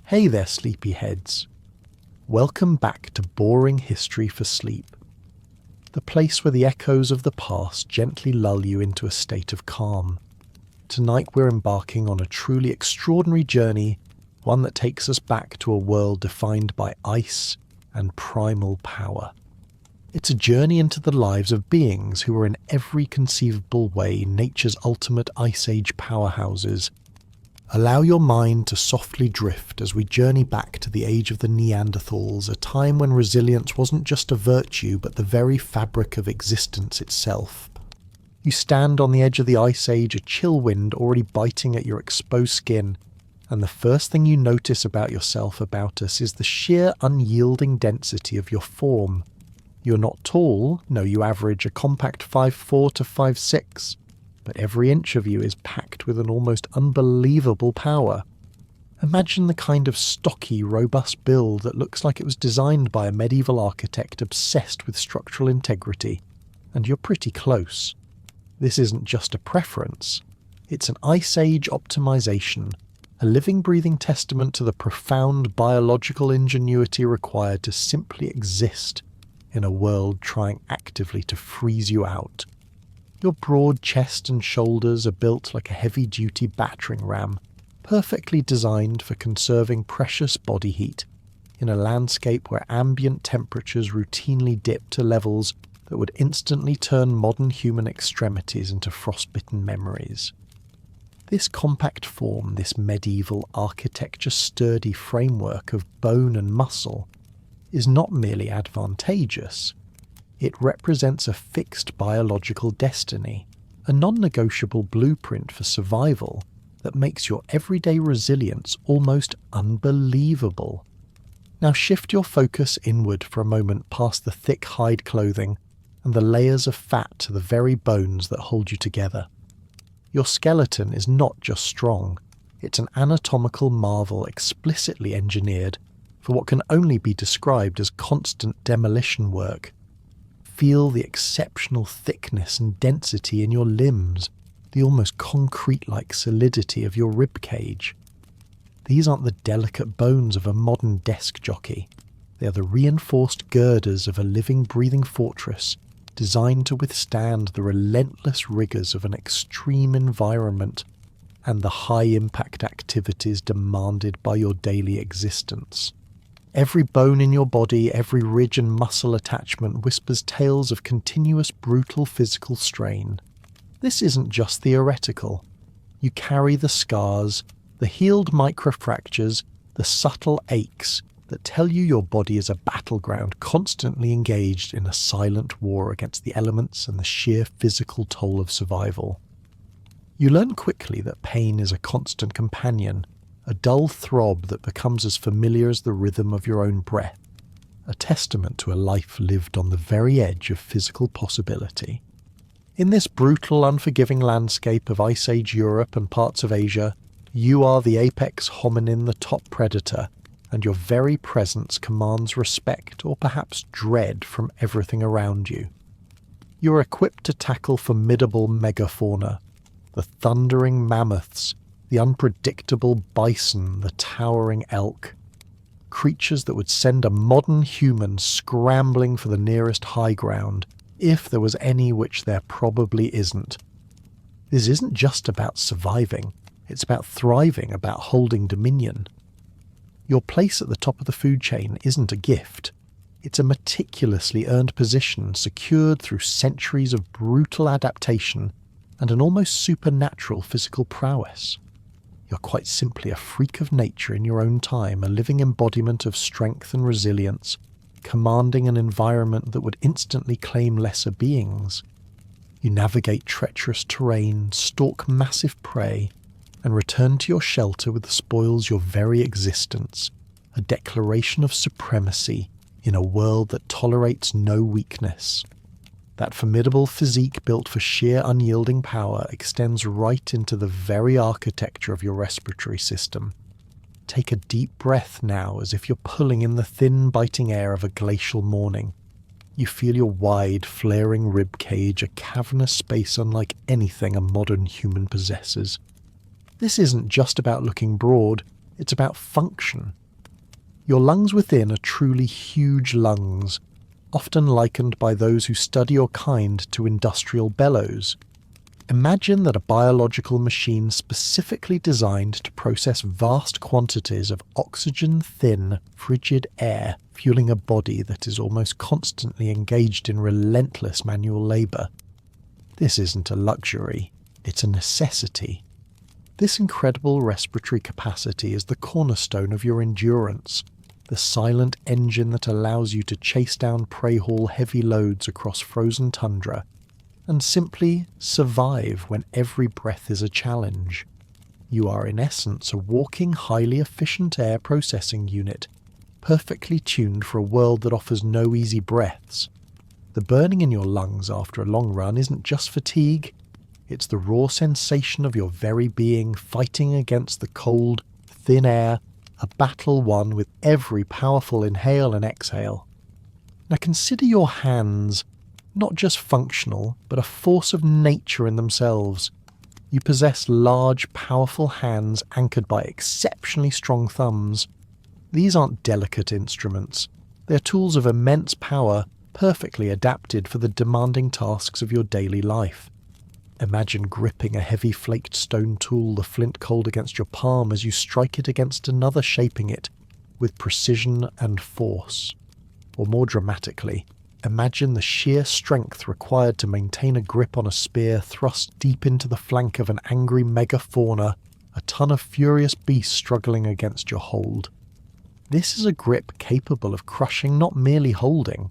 Hey there, sleepyheads. Welcome back to Boring History for Sleep, the place where the echoes of the past gently lull you into a state of calm. Tonight we're embarking on a truly extraordinary journey, one that takes us back to a world defined by ice and primal power. It's a journey into the lives of beings who were in every conceivable way nature's ultimate Ice Age powerhouses. Allow your mind to softly drift as we journey back to the age of the Neanderthals, a time when resilience wasn't just a virtue but the very fabric of existence itself. You stand on the edge of the Ice Age, a chill wind already biting at your exposed skin, and the first thing you notice about yourself, about us, is the sheer unyielding density of your form. You're not tall, no, you average a compact 5'4" to 5'6", but every inch of you is packed with an almost unbelievable power. Imagine the kind of stocky, robust build that looks like it was designed by a medieval architect obsessed with structural integrity, and you're pretty close. This isn't just a preference, it's an Ice Age optimization, a living, breathing testament to the profound biological ingenuity required to simply exist in a world trying actively to freeze you out. Your broad chest and shoulders are built like a heavy-duty battering ram, perfectly designed for conserving precious body heat in a landscape where ambient temperatures routinely dip to levels that would instantly turn modern human extremities into frostbitten memories. This compact form, this medieval architecture-sturdy framework of bone and muscle, is not merely advantageous. It represents a fixed biological destiny, a non-negotiable blueprint for survival that makes your everyday resilience almost unbelievable. Now shift your focus inward for a moment past the thick hide clothing and the layers of fat to the very bones that hold you together. Your skeleton is not just strong, it's an anatomical marvel explicitly engineered for what can only be described as constant demolition work. Feel the exceptional thickness and density in your limbs, the almost concrete-like solidity of your rib cage. These aren't the delicate bones of a modern desk jockey. They are the reinforced girders of a living, breathing fortress designed to withstand the relentless rigours of an extreme environment and the high-impact activities demanded by your daily existence. Every bone in your body, every ridge and muscle attachment whispers tales of continuous brutal physical strain. This isn't just theoretical. You carry the scars, the healed microfractures, the subtle aches that tell you your body is a battleground constantly engaged in a silent war against the elements and the sheer physical toll of survival. You learn quickly that pain is a constant companion, a dull throb that becomes as familiar as the rhythm of your own breath, a testament to a life lived on the very edge of physical possibility. In this brutal, unforgiving landscape of Ice Age Europe and parts of Asia, you are the apex hominin, the top predator, and your very presence commands respect or perhaps dread from everything around you. You are equipped to tackle formidable megafauna, the thundering mammoths, the unpredictable bison, the towering elk, creatures that would send a modern human scrambling for the nearest high ground, if there was any, which there probably isn't. This isn't just about surviving, it's about thriving, about holding dominion. Your place at the top of the food chain isn't a gift, it's a meticulously earned position secured through centuries of brutal adaptation and an almost supernatural physical prowess. You're quite simply a freak of nature in your own time, a living embodiment of strength and resilience, commanding an environment that would instantly claim lesser beings. You navigate treacherous terrain, stalk massive prey, and return to your shelter with the spoils your very existence, a declaration of supremacy in a world that tolerates no weakness. That formidable physique built for sheer unyielding power extends right into the very architecture of your respiratory system. Take a deep breath now, as if you're pulling in the thin, biting air of a glacial morning. You feel your wide, flaring rib cage, a cavernous space unlike anything a modern human possesses. This isn't just about looking broad, It's about function. Your lungs within are truly huge lungs, often likened by those who study your kind to industrial bellows. Imagine that a biological machine specifically designed to process vast quantities of oxygen-thin, frigid air fueling a body that is almost constantly engaged in relentless manual labour. This isn't a luxury, it's a necessity. This incredible respiratory capacity is the cornerstone of your endurance, the silent engine that allows you to chase down prey-haul heavy loads across frozen tundra, and simply survive when every breath is a challenge. You are in essence a walking, highly efficient air processing unit, perfectly tuned for a world that offers no easy breaths. The burning in your lungs after a long run isn't just fatigue, it's the raw sensation of your very being fighting against the cold, thin air, a battle won with every powerful inhale and exhale. Now consider your hands, not just functional, but a force of nature in themselves. You possess large, powerful hands anchored by exceptionally strong thumbs. These aren't delicate instruments. They're tools of immense power, perfectly adapted for the demanding tasks of your daily life. Imagine gripping a heavy flaked stone tool, the flint cold against your palm as you strike it against another, shaping it with precision and force. Or more dramatically, imagine the sheer strength required to maintain a grip on a spear thrust deep into the flank of an angry megafauna, a ton of furious beasts struggling against your hold. This is a grip capable of crushing, not merely holding.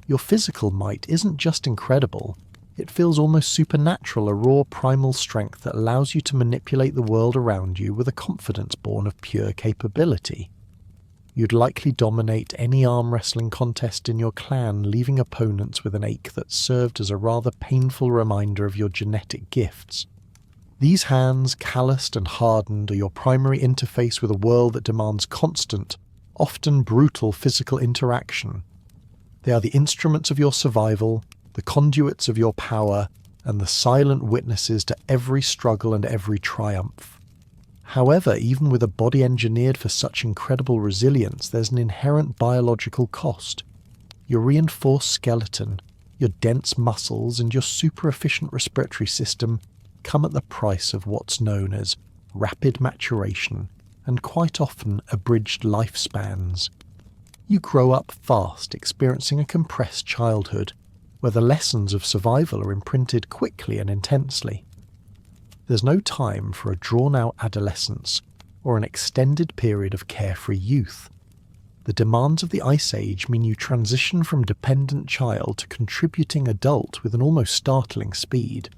Your physical might isn't just incredible, it feels almost supernatural, a raw primal strength that allows you to manipulate the world around you with a confidence born of pure capability. You'd likely dominate any arm wrestling contest in your clan, leaving opponents with an ache that served as a rather painful reminder of your genetic gifts. These hands, calloused and hardened, are your primary interface with a world that demands constant, often brutal physical interaction. They are the instruments of your survival, the conduits of your power, and the silent witnesses to every struggle and every triumph. However, even with a body engineered for such incredible resilience, there's an inherent biological cost. Your reinforced skeleton, your dense muscles, and your super-efficient respiratory system come at the price of what's known as rapid maturation, and quite often abridged lifespans. You grow up fast, experiencing a compressed childhood, where the lessons of survival are imprinted quickly and intensely. There's no time for a drawn-out adolescence or an extended period of carefree youth. The demands of the Ice Age mean you transition from dependent child to contributing adult with an almost startling speed.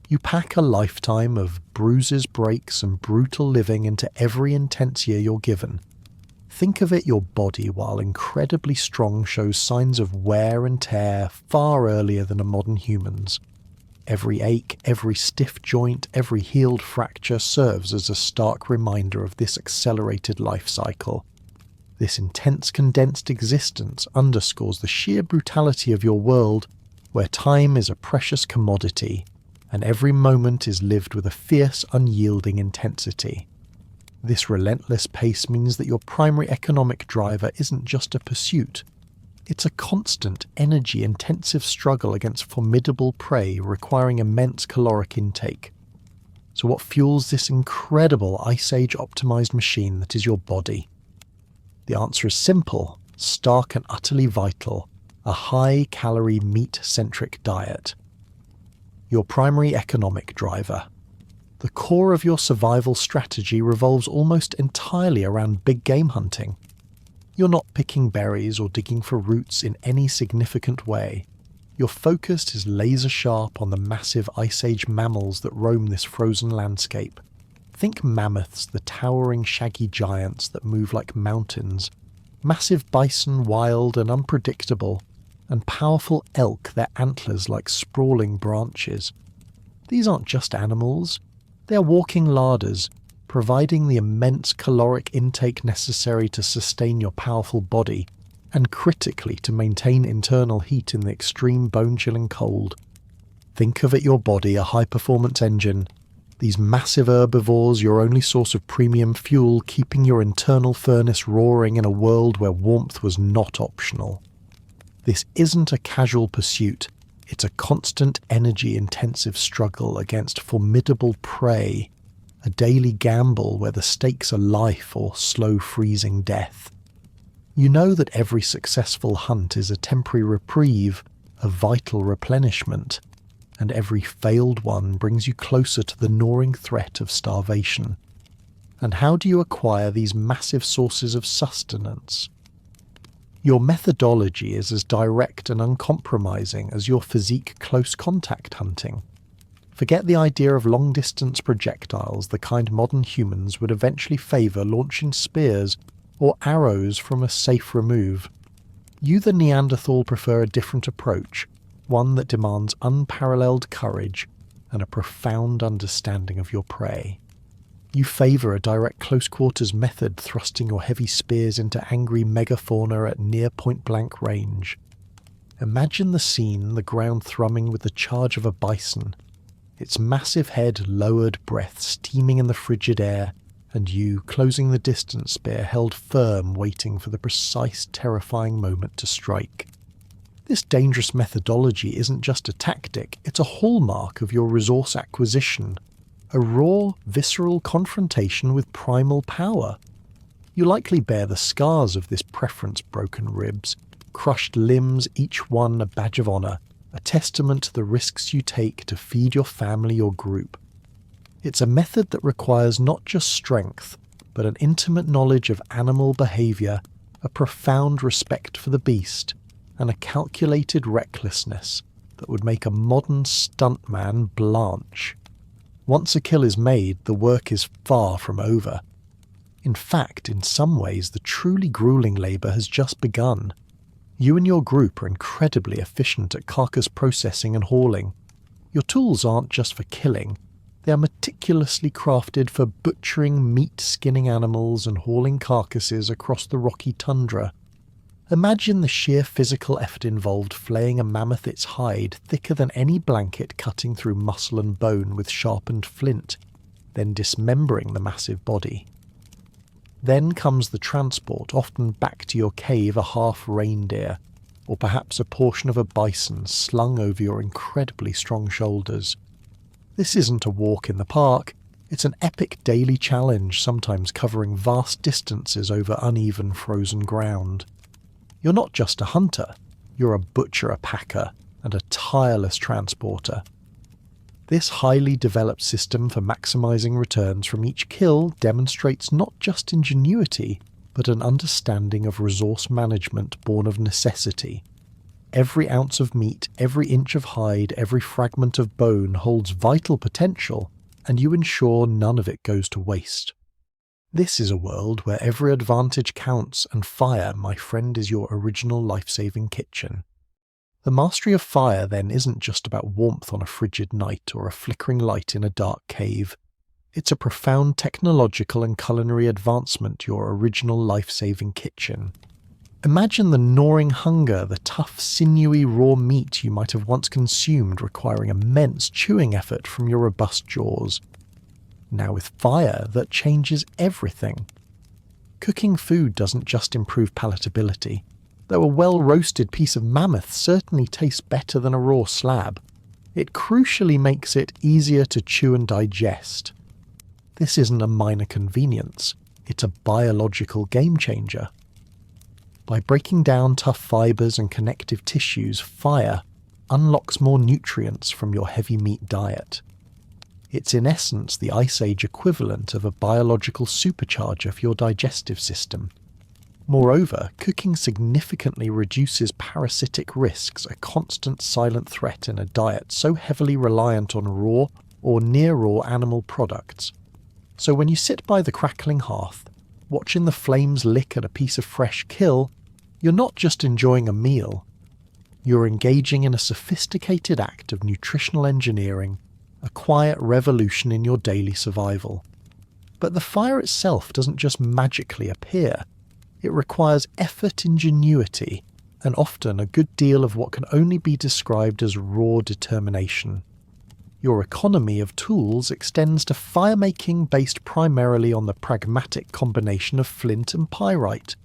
You pack a lifetime of bruises, breaks, and brutal living into every intense year you're given. Think of it, your body, while incredibly strong, shows signs of wear and tear far earlier than a modern human's. Every ache, every stiff joint, every healed fracture serves as a stark reminder of this accelerated life cycle. This intense, condensed existence underscores the sheer brutality of your world, where time is a precious commodity, and every moment is lived with a fierce, unyielding intensity. This relentless pace means that your primary economic driver isn't just a pursuit. It's a constant, energy-intensive struggle against formidable prey requiring immense caloric intake. So what fuels this incredible Ice Age-optimized machine that is your body? The answer is simple, stark and utterly vital: a high-calorie, meat-centric diet. Your primary economic driver. The core of your survival strategy revolves almost entirely around big game hunting. You're not picking berries or digging for roots in any significant way. Your focus is laser sharp on the massive Ice Age mammals that roam this frozen landscape. Think mammoths, the towering shaggy giants that move like mountains, massive bison, wild and unpredictable, and powerful elk, their antlers like sprawling branches. These aren't just animals. They are walking larders, providing the immense caloric intake necessary to sustain your powerful body, and critically to maintain internal heat in the extreme bone-chilling cold. Think of it, your body, a high-performance engine. these massive herbivores your only source of premium fuel, keeping your internal furnace roaring in a world where warmth was not optional. This isn't a casual pursuit, it's a constant energy-intensive struggle against formidable prey, a daily gamble where the stakes are life or slow freezing death. You know that every successful hunt is a temporary reprieve, a vital replenishment, and every failed one brings you closer to the gnawing threat of starvation. And how do you acquire these massive sources of sustenance? Your methodology is as direct and uncompromising as your physique close contact hunting. Forget the idea of long-distance projectiles, the kind modern humans would eventually favour launching spears or arrows from a safe remove. You, the Neanderthal, prefer a different approach, one that demands unparalleled courage and a profound understanding of your prey. You favour a direct close-quarters method, thrusting your heavy spears into angry megafauna at near point-blank range. Imagine the scene, the ground thrumming with the charge of a bison, its massive head lowered, breath steaming in the frigid air, and you, closing the distance spear, held firm, waiting for the precise, terrifying moment to strike. This dangerous methodology isn't just a tactic, it's a hallmark of your resource acquisition, a raw, visceral confrontation with primal power. You likely bear the scars of this preference: broken ribs, crushed limbs, each one a badge of honour, a testament to the risks you take to feed your family or group. It's a method that requires not just strength, but an intimate knowledge of animal behaviour, a profound respect for the beast, and a calculated recklessness that would make a modern stuntman blanch. Once a kill is made, the work is far from over. In fact, in some ways, the truly grueling labour has just begun. You and your group are incredibly efficient at carcass processing and hauling. Your tools aren't just for killing, they are meticulously crafted for butchering meat-skinning animals and hauling carcasses across the rocky tundra. Imagine the sheer physical effort involved flaying a mammoth, its hide thicker than any blanket, cutting through muscle and bone with sharpened flint, then dismembering the massive body. Then comes the transport, often back to your cave, a half reindeer, or perhaps a portion of a bison slung over your incredibly strong shoulders. This isn't a walk in the park, it's an epic daily challenge, sometimes covering vast distances over uneven frozen ground. You're not just a hunter, you're a butcher, a packer, and a tireless transporter. This highly developed system for maximising returns from each kill demonstrates not just ingenuity, but an understanding of resource management born of necessity. Every ounce of meat, every inch of hide, every fragment of bone holds vital potential, and you ensure none of it goes to waste. This is a world where every advantage counts, and fire, my friend, is your original life-saving kitchen. The mastery of fire, then, isn't just about warmth on a frigid night or a flickering light in a dark cave. It's a profound technological and culinary advancement, your original life-saving kitchen. Imagine the gnawing hunger, the tough, sinewy, raw meat you might have once consumed, requiring immense chewing effort from your robust jaws. Now with fire, that changes everything. Cooking food doesn't just improve palatability, though a well-roasted piece of mammoth certainly tastes better than a raw slab. It crucially makes it easier to chew and digest. This isn't a minor convenience, it's a biological game-changer. By breaking down tough fibres and connective tissues, fire unlocks more nutrients from your heavy meat diet. It's in essence the Ice Age equivalent of a biological supercharger for your digestive system. Moreover, cooking significantly reduces parasitic risks, a constant silent threat in a diet so heavily reliant on raw or near-raw animal products. So when you sit by the crackling hearth, watching the flames lick at a piece of fresh kill, you're not just enjoying a meal. You're engaging in a sophisticated act of nutritional engineering, a quiet revolution in your daily survival. But the fire itself doesn't just magically appear. It requires effort, ingenuity, and often a good deal of what can only be described as raw determination. Your economy of tools extends to firemaking based primarily on the pragmatic combination of flint and pyrite.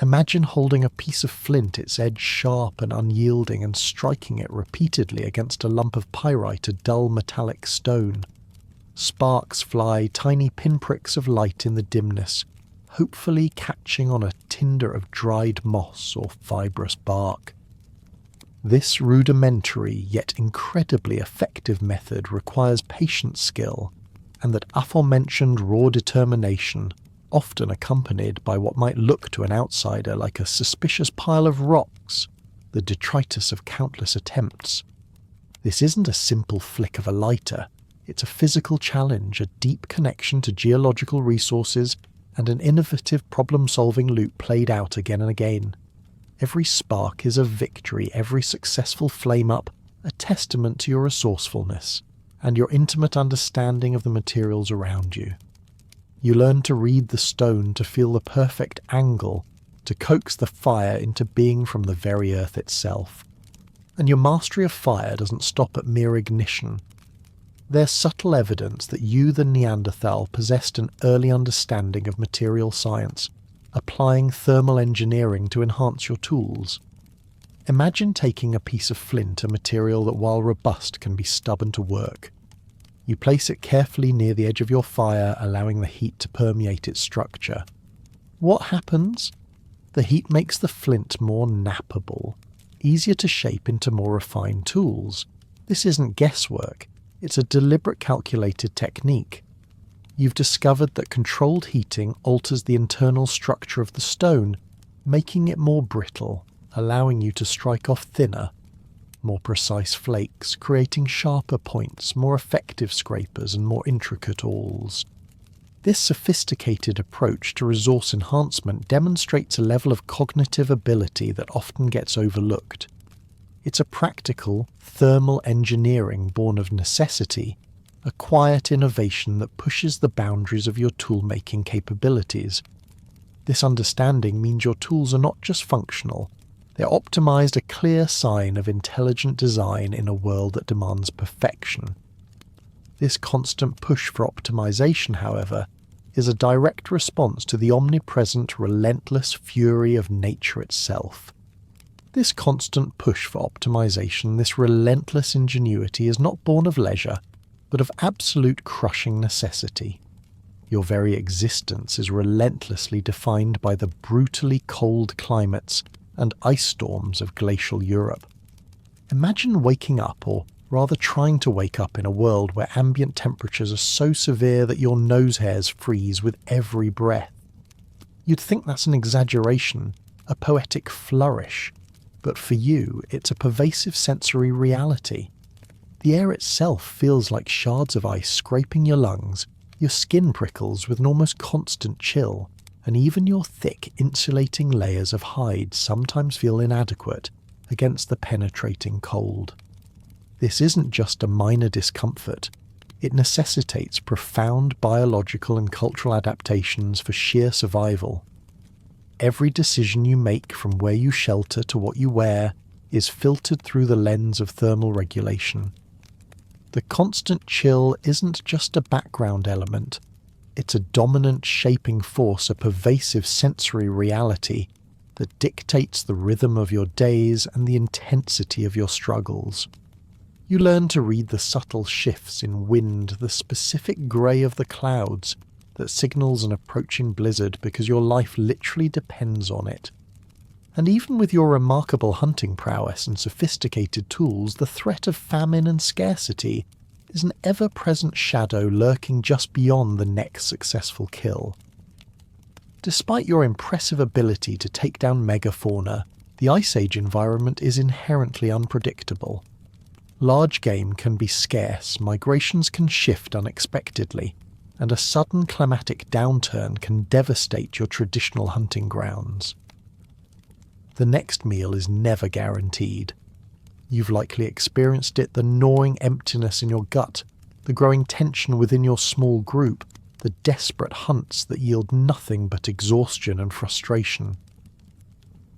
Imagine holding a piece of flint, its edge sharp and unyielding, and striking it repeatedly against a lump of pyrite, a dull metallic stone. Sparks fly, tiny pinpricks of light in the dimness, hopefully catching on a tinder of dried moss or fibrous bark. This rudimentary yet incredibly effective method requires patient skill, and that aforementioned raw determination, often accompanied by what might look to an outsider like a suspicious pile of rocks, the detritus of countless attempts. This isn't a simple flick of a lighter. It's a physical challenge, a deep connection to geological resources, and an innovative problem-solving loop played out again and again. Every spark is a victory, every successful flame-up a testament to your resourcefulness and your intimate understanding of the materials around you. You learn to read the stone, to feel the perfect angle, to coax the fire into being from the very earth itself. And your mastery of fire doesn't stop at mere ignition. There's subtle evidence that you, the Neanderthal, possessed an early understanding of material science, applying thermal engineering to enhance your tools. Imagine taking a piece of flint, a material that, while robust, can be stubborn to work. You place it carefully near the edge of your fire, allowing the heat to permeate its structure. What happens? The heat makes the flint more knappable, easier to shape into more refined tools. This isn't guesswork. It's a deliberate, calculated technique. You've discovered that controlled heating alters the internal structure of the stone, making it more brittle, allowing you to strike off thinner, more precise flakes, creating sharper points, more effective scrapers, and more intricate awls. This sophisticated approach to resource enhancement demonstrates a level of cognitive ability that often gets overlooked. It's a practical, thermal engineering born of necessity, a quiet innovation that pushes the boundaries of your tool-making capabilities. This understanding means your tools are not just functional, they're optimized, a clear sign of intelligent design in a world that demands perfection. This constant push for optimization, however, is a direct response to the omnipresent, relentless fury of nature itself. This constant push for optimization, this relentless ingenuity, is not born of leisure, but of absolute crushing necessity. Your very existence is relentlessly defined by the brutally cold climates and ice storms of glacial Europe. Imagine waking up, or rather trying to wake up, in a world where ambient temperatures are so severe that your nose hairs freeze with every breath. You'd think that's an exaggeration, a poetic flourish, but for you, it's a pervasive sensory reality. The air itself feels like shards of ice scraping your lungs, your skin prickles with an almost constant chill, and even your thick, insulating layers of hide sometimes feel inadequate against the penetrating cold. This isn't just a minor discomfort. It necessitates profound biological and cultural adaptations for sheer survival. Every decision you make, from where you shelter to what you wear, is filtered through the lens of thermal regulation. The constant chill isn't just a background element. It's a dominant shaping force, a pervasive sensory reality that dictates the rhythm of your days and the intensity of your struggles. You learn to read the subtle shifts in wind, the specific grey of the clouds that signals an approaching blizzard, because your life literally depends on it. And even with your remarkable hunting prowess and sophisticated tools, the threat of famine and scarcity is an ever-present shadow lurking just beyond the next successful kill. Despite your impressive ability to take down megafauna, the Ice Age environment is inherently unpredictable. Large game can be scarce, migrations can shift unexpectedly, and a sudden climatic downturn can devastate your traditional hunting grounds. The next meal is never guaranteed. You've likely experienced it, the gnawing emptiness in your gut, the growing tension within your small group, the desperate hunts that yield nothing but exhaustion and frustration.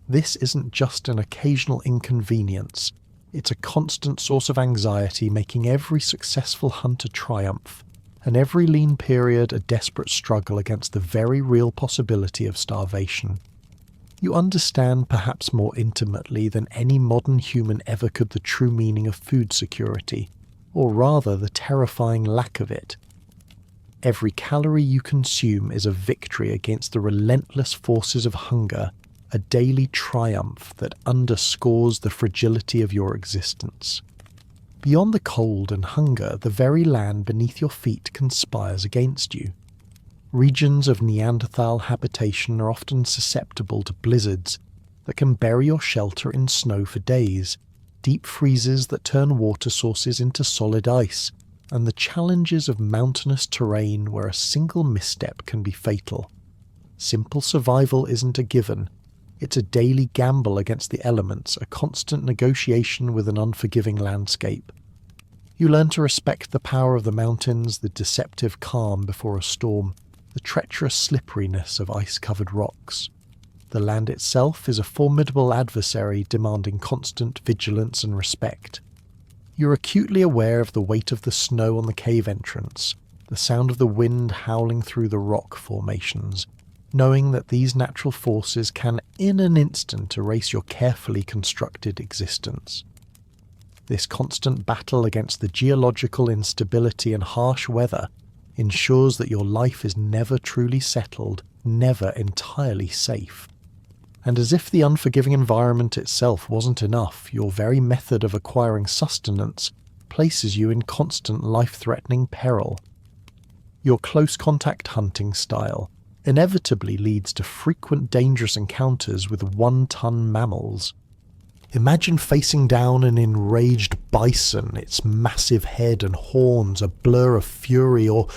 This isn't just an occasional inconvenience, It's a constant source of anxiety, making every successful hunt a triumph, and every lean period a desperate struggle against the very real possibility of starvation. You understand perhaps more intimately than any modern human ever could the true meaning of food security, or rather the terrifying lack of it. Every calorie you consume is a victory against the relentless forces of hunger, a daily triumph that underscores the fragility of your existence. Beyond the cold and hunger, the very land beneath your feet conspires against you. Regions of Neanderthal habitation are often susceptible to blizzards that can bury your shelter in snow for days, deep freezes that turn water sources into solid ice, and the challenges of mountainous terrain where a single misstep can be fatal. Simple survival isn't a given. It's a daily gamble against the elements, a constant negotiation with an unforgiving landscape. You learn to respect the power of the mountains, the deceptive calm before a storm, the treacherous slipperiness of ice-covered rocks. The land itself is a formidable adversary demanding constant vigilance and respect. You're acutely aware of the weight of the snow on the cave entrance, the sound of the wind howling through the rock formations, knowing that these natural forces can in an instant erase your carefully constructed existence. This constant battle against the geological instability and harsh weather ensures that your life is never truly settled, never entirely safe. And as if the unforgiving environment itself wasn't enough, your very method of acquiring sustenance places you in constant life-threatening peril. Your close-contact hunting style inevitably leads to frequent dangerous encounters with one-ton mammals. Imagine facing down an enraged bison, its massive head and horns a blur of fury, or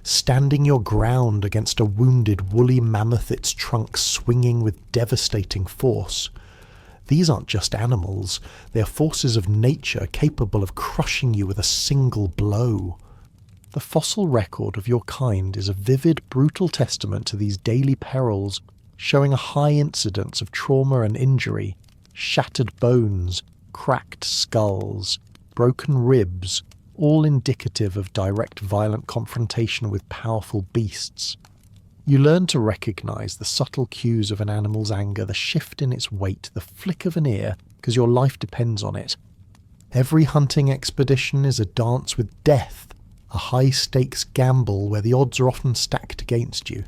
standing your ground against a wounded woolly mammoth, its trunk swinging with devastating force. These aren't just animals, they are forces of nature capable of crushing you with a single blow. The fossil record of your kind is a vivid, brutal testament to these daily perils, showing a high incidence of trauma and injury, shattered bones, cracked skulls, broken ribs, all indicative of direct violent confrontation with powerful beasts. You learn to recognize the subtle cues of an animal's anger, the shift in its weight, the flick of an ear, because your life depends on it. Every hunting expedition is a dance with death, a high-stakes gamble where the odds are often stacked against you.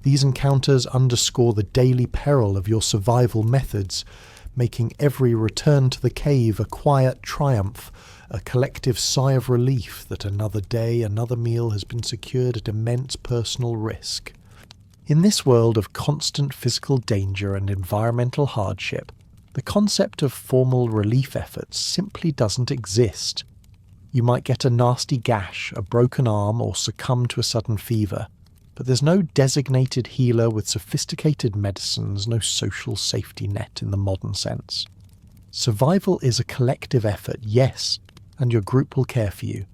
These encounters underscore the daily peril of your survival methods, making every return to the cave a quiet triumph, a collective sigh of relief that another day, another meal has been secured at immense personal risk. In this world of constant physical danger and environmental hardship, the concept of formal relief efforts simply doesn't exist. You might get a nasty gash, a broken arm, or succumb to a sudden fever, but there's no designated healer with sophisticated medicines, no social safety net in the modern sense. Survival is a collective effort, yes, and your group will care for you,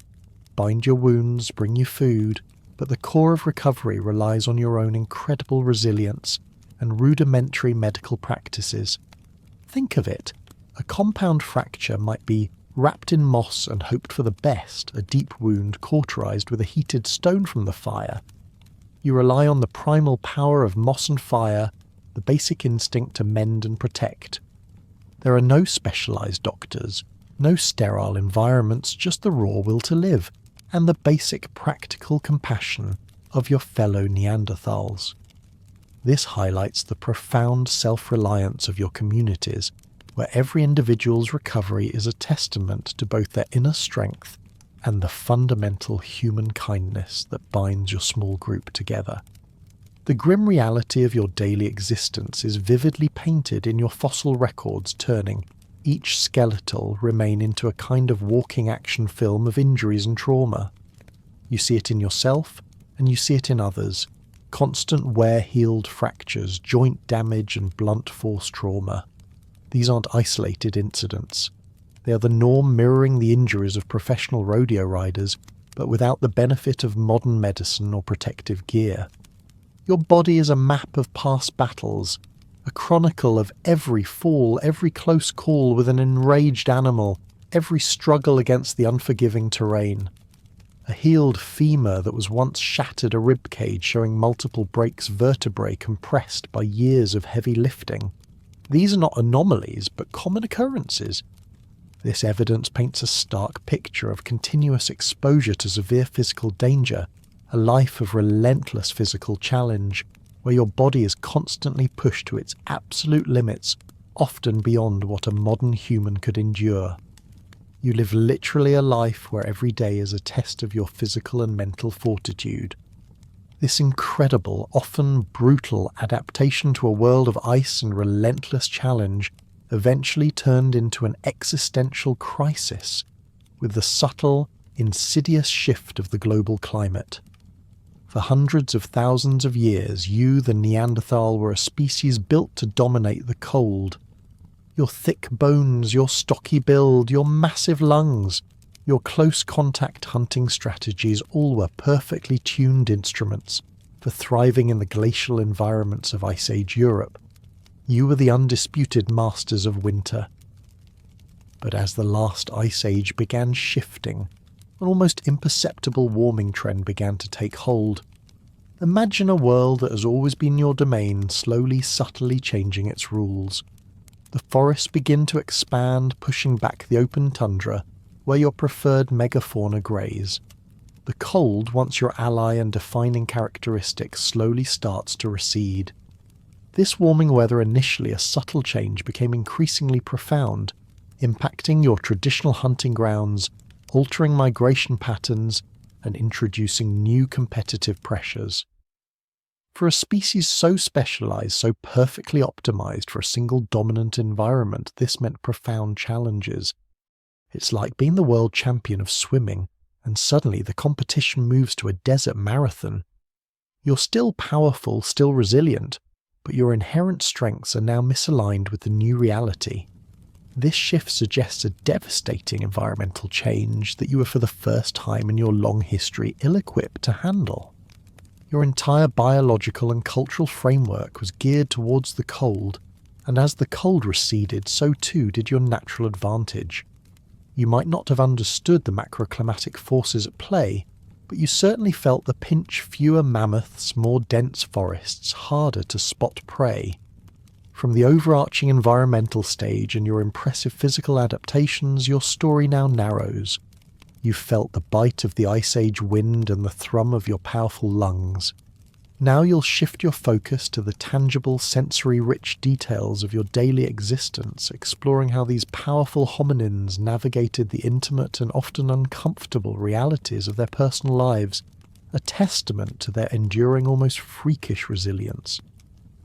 bind your wounds, bring you food, but the core of recovery relies on your own incredible resilience and rudimentary medical practices. Think of it. A compound fracture might be wrapped in moss and hoped for the best, a deep wound cauterized with a heated stone from the fire. You rely on the primal power of moss and fire, the basic instinct to mend and protect. There are no specialized doctors, no sterile environments, just the raw will to live, and the basic practical compassion of your fellow Neanderthals. This highlights the profound self-reliance of your communities, where every individual's recovery is a testament to both their inner strength and the fundamental human kindness that binds your small group together. The grim reality of your daily existence is vividly painted in your fossil records, turning each skeletal remain into a kind of walking action film of injuries and trauma. You see it in yourself, and you see it in others. Constant wear-healed fractures, joint damage and blunt force trauma. These aren't isolated incidents. They are the norm, mirroring the injuries of professional rodeo riders, but without the benefit of modern medicine or protective gear. Your body is a map of past battles, a chronicle of every fall, every close call with an enraged animal, every struggle against the unforgiving terrain. A healed femur that was once shattered a ribcage showing multiple breaks vertebrae compressed by years of heavy lifting. These are not anomalies, but common occurrences. This evidence paints a stark picture of continuous exposure to severe physical danger, a life of relentless physical challenge, where your body is constantly pushed to its absolute limits, often beyond what a modern human could endure. You live literally a life where every day is a test of your physical and mental fortitude. This incredible, often brutal adaptation to a world of ice and relentless challenge eventually turned into an existential crisis with the subtle, insidious shift of the global climate. For hundreds of thousands of years, you, the Neanderthal, were a species built to dominate the cold. Your thick bones, your stocky build, your massive lungs, your close contact hunting strategies all were perfectly tuned instruments for thriving in the glacial environments of Ice Age Europe. You were the undisputed masters of winter. But as the last Ice Age began shifting, an almost imperceptible warming trend began to take hold. Imagine a world that has always been your domain slowly, subtly changing its rules. The forests begin to expand, pushing back the open tundra, where your preferred megafauna graze. The cold, once your ally and defining characteristic, slowly starts to recede. This warming weather, initially a subtle change, became increasingly profound, impacting your traditional hunting grounds, altering migration patterns, and introducing new competitive pressures. For a species so specialized, so perfectly optimized for a single dominant environment, this meant profound challenges. It's like being the world champion of swimming, and suddenly the competition moves to a desert marathon. You're still powerful, still resilient, but your inherent strengths are now misaligned with the new reality. This shift suggests a devastating environmental change that you were for the first time in your long history ill-equipped to handle. Your entire biological and cultural framework was geared towards the cold, and as the cold receded, so too did your natural advantage. You might not have understood the macroclimatic forces at play, but you certainly felt the pinch: fewer mammoths, more dense forests, harder to spot prey. From the overarching environmental stage and your impressive physical adaptations, your story now narrows. You felt the bite of the Ice Age wind and the thrum of your powerful lungs. Now you'll shift your focus to the tangible, sensory-rich details of your daily existence, exploring how these powerful hominins navigated the intimate and often uncomfortable realities of their personal lives, a testament to their enduring, almost freakish resilience.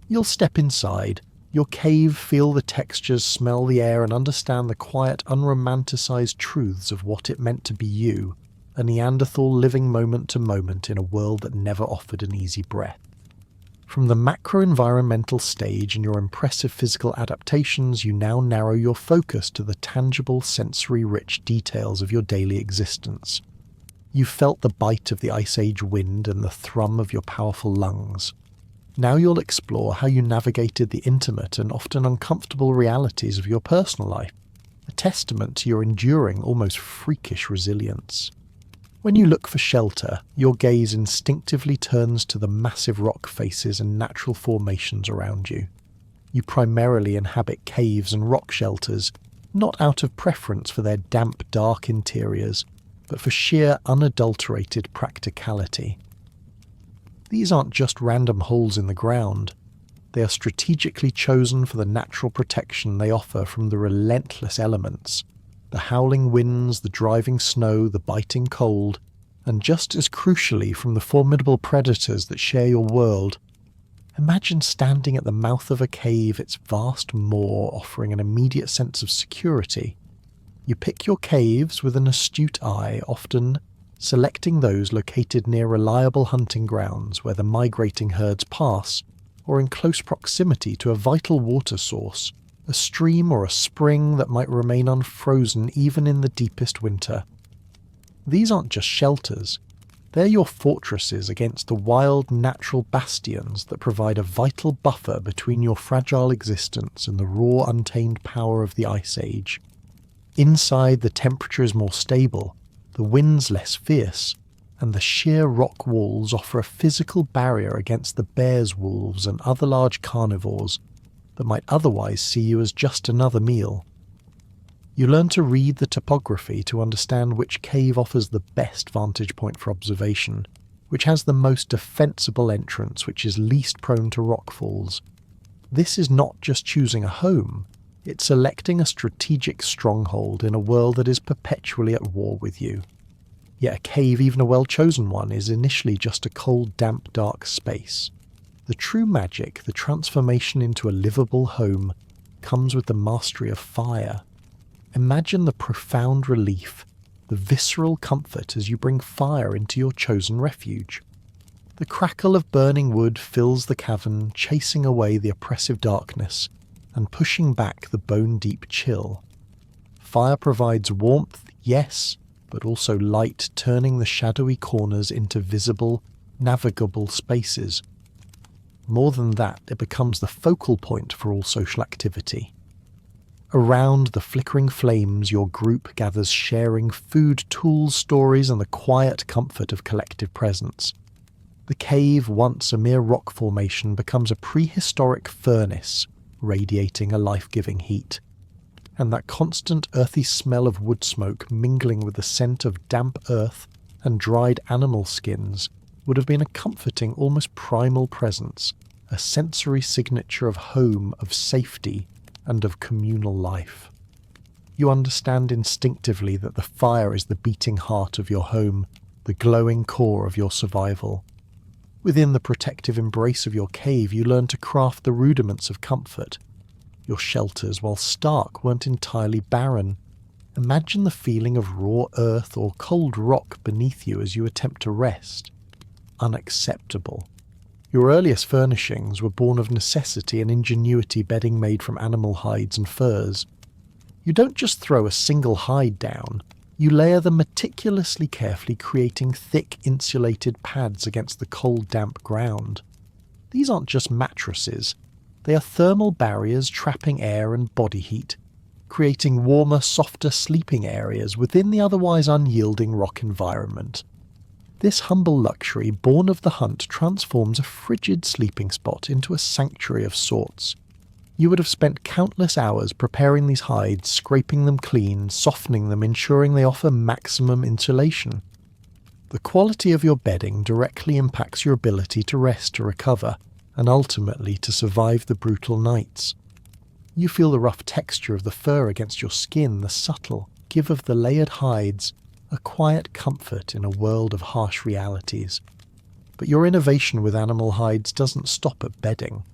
You'll step inside, your cave, feel the textures, smell the air, and understand the quiet, unromanticized truths of what it meant to be you, a Neanderthal living moment to moment in a world that never offered an easy breath. From the macro-environmental stage and your impressive physical adaptations, you now narrow your focus to the tangible, sensory-rich details of your daily existence. You felt the bite of the Ice Age wind and the thrum of your powerful lungs. Now you'll explore how you navigated the intimate and often uncomfortable realities of your personal life, a testament to your enduring, almost freakish resilience. When you look for shelter, your gaze instinctively turns to the massive rock faces and natural formations around you. You primarily inhabit caves and rock shelters, not out of preference for their damp, dark interiors, but for sheer, unadulterated practicality. These aren't just random holes in the ground. They are strategically chosen for the natural protection they offer from the relentless elements, the howling winds, the driving snow, the biting cold, and just as crucially from the formidable predators that share your world. Imagine standing at the mouth of a cave, its vast maw offering an immediate sense of security. You pick your caves with an astute eye, often selecting those located near reliable hunting grounds where the migrating herds pass, or in close proximity to a vital water source, a stream or a spring that might remain unfrozen even in the deepest winter. These aren't just shelters. They're your fortresses against the wild natural bastions that provide a vital buffer between your fragile existence and the raw, untamed power of the Ice Age. Inside, the temperature is more stable, the wind's less fierce, and the sheer rock walls offer a physical barrier against the bears, wolves, and other large carnivores that might otherwise see you as just another meal. You learn to read the topography to understand which cave offers the best vantage point for observation, which has the most defensible entrance, which is least prone to rockfalls. This is not just choosing a home, it's selecting a strategic stronghold in a world that is perpetually at war with you. Yet a cave, even a well-chosen one, is initially just a cold, damp, dark space. The true magic, the transformation into a livable home, comes with the mastery of fire. Imagine the profound relief, the visceral comfort as you bring fire into your chosen refuge. The crackle of burning wood fills the cavern, chasing away the oppressive darkness and pushing back the bone-deep chill. Fire provides warmth, yes, but also light, turning the shadowy corners into visible, navigable spaces. More than that, it becomes the focal point for all social activity. Around the flickering flames, your group gathers, sharing food, tools, stories, and the quiet comfort of collective presence. The cave, once a mere rock formation, becomes a prehistoric furnace, radiating a life-giving heat. And that constant earthy smell of wood smoke mingling with the scent of damp earth and dried animal skins would have been a comforting, almost primal presence, a sensory signature of home, of safety, and of communal life. You understand instinctively that the fire is the beating heart of your home, the glowing core of your survival. Within the protective embrace of your cave, you learn to craft the rudiments of comfort. Your shelters, while stark, weren't entirely barren. Imagine the feeling of raw earth or cold rock beneath you as you attempt to rest. Unacceptable. Your earliest furnishings were born of necessity and ingenuity, bedding made from animal hides and furs. You don't just throw a single hide down, you layer them meticulously, carefully, creating thick, insulated pads against the cold, damp ground. These aren't just mattresses, they are thermal barriers trapping air and body heat, creating warmer, softer sleeping areas within the otherwise unyielding rock environment. This humble luxury, born of the hunt, transforms a frigid sleeping spot into a sanctuary of sorts. You would have spent countless hours preparing these hides, scraping them clean, softening them, ensuring they offer maximum insulation. The quality of your bedding directly impacts your ability to rest, to recover, and ultimately to survive the brutal nights. You feel the rough texture of the fur against your skin, the subtle give of the layered hides, a quiet comfort in a world of harsh realities. But your innovation with animal hides doesn't stop at bedding.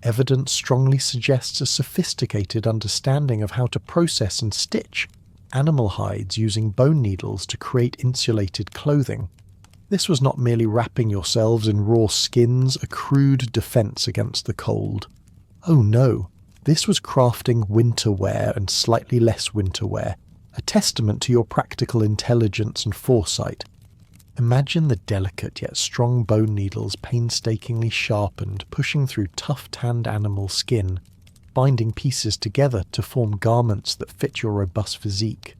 Evidence strongly suggests a sophisticated understanding of how to process and stitch animal hides using bone needles to create insulated clothing. This was not merely wrapping yourselves in raw skins, a crude defense against the cold. Oh no, this was crafting winter wear and slightly less winter wear, a testament to your practical intelligence and foresight. Imagine the delicate yet strong bone needles painstakingly sharpened, pushing through tough tanned animal skin, binding pieces together to form garments that fit your robust physique.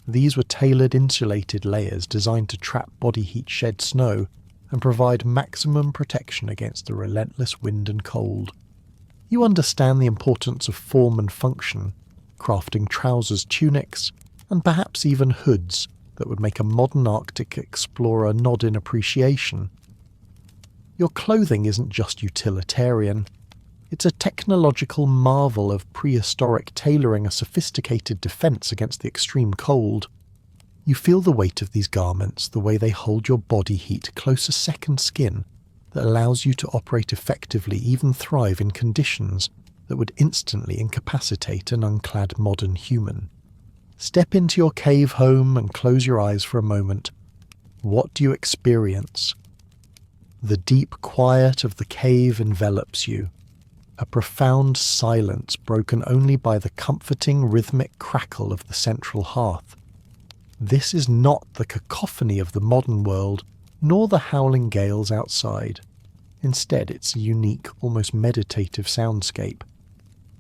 These were tailored insulated layers designed to trap body heat, shed snow, and provide maximum protection against the relentless wind and cold. You understand the importance of form and function, crafting trousers, tunics, and perhaps even hoods that would make a modern Arctic explorer nod in appreciation. Your clothing isn't just utilitarian, it's a technological marvel of prehistoric tailoring, a sophisticated defense against the extreme cold. You feel the weight of these garments, the way they hold your body heat close as second skin that allows you to operate effectively, even thrive in conditions that would instantly incapacitate an unclad modern human. Step into your cave home and close your eyes for a moment. What do you experience? The deep quiet of the cave envelops you, a profound silence broken only by the comforting rhythmic crackle of the central hearth. This is not the cacophony of the modern world, nor the howling gales outside. Instead, it's a unique, almost meditative soundscape.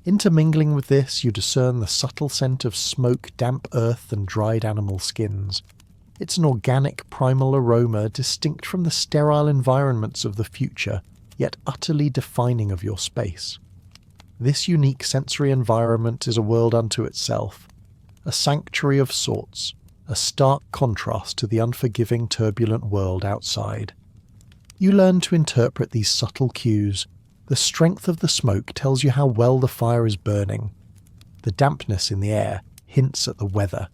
Intermingling with this, you discern the subtle scent of smoke, damp earth, and dried animal skins. It's an organic, primal aroma distinct from the sterile environments of the future, yet utterly defining of your space. This unique sensory environment is a world unto itself, a sanctuary of sorts, a stark contrast to the unforgiving, turbulent world outside. You learn to interpret these subtle cues. The strength of the smoke tells you how well the fire is burning. The dampness in the air hints at the weather.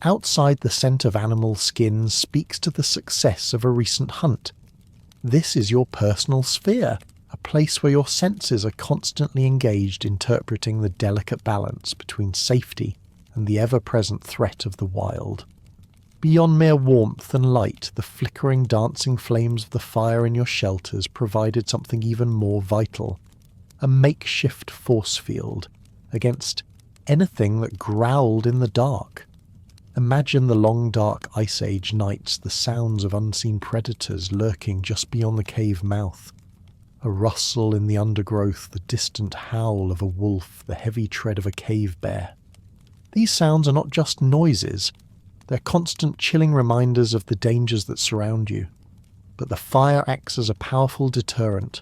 Outside, the scent of animal skins speaks to the success of a recent hunt. This is your personal sphere, a place where your senses are constantly engaged interpreting the delicate balance between safety and the ever-present threat of the wild. Beyond mere warmth and light, the flickering, dancing flames of the fire in your shelters provided something even more vital, a makeshift force field against anything that growled in the dark. Imagine the long dark Ice Age nights, the sounds of unseen predators lurking just beyond the cave mouth. A rustle in the undergrowth, the distant howl of a wolf, the heavy tread of a cave bear. These sounds are not just noises, they're constant chilling reminders of the dangers that surround you. But the fire acts as a powerful deterrent.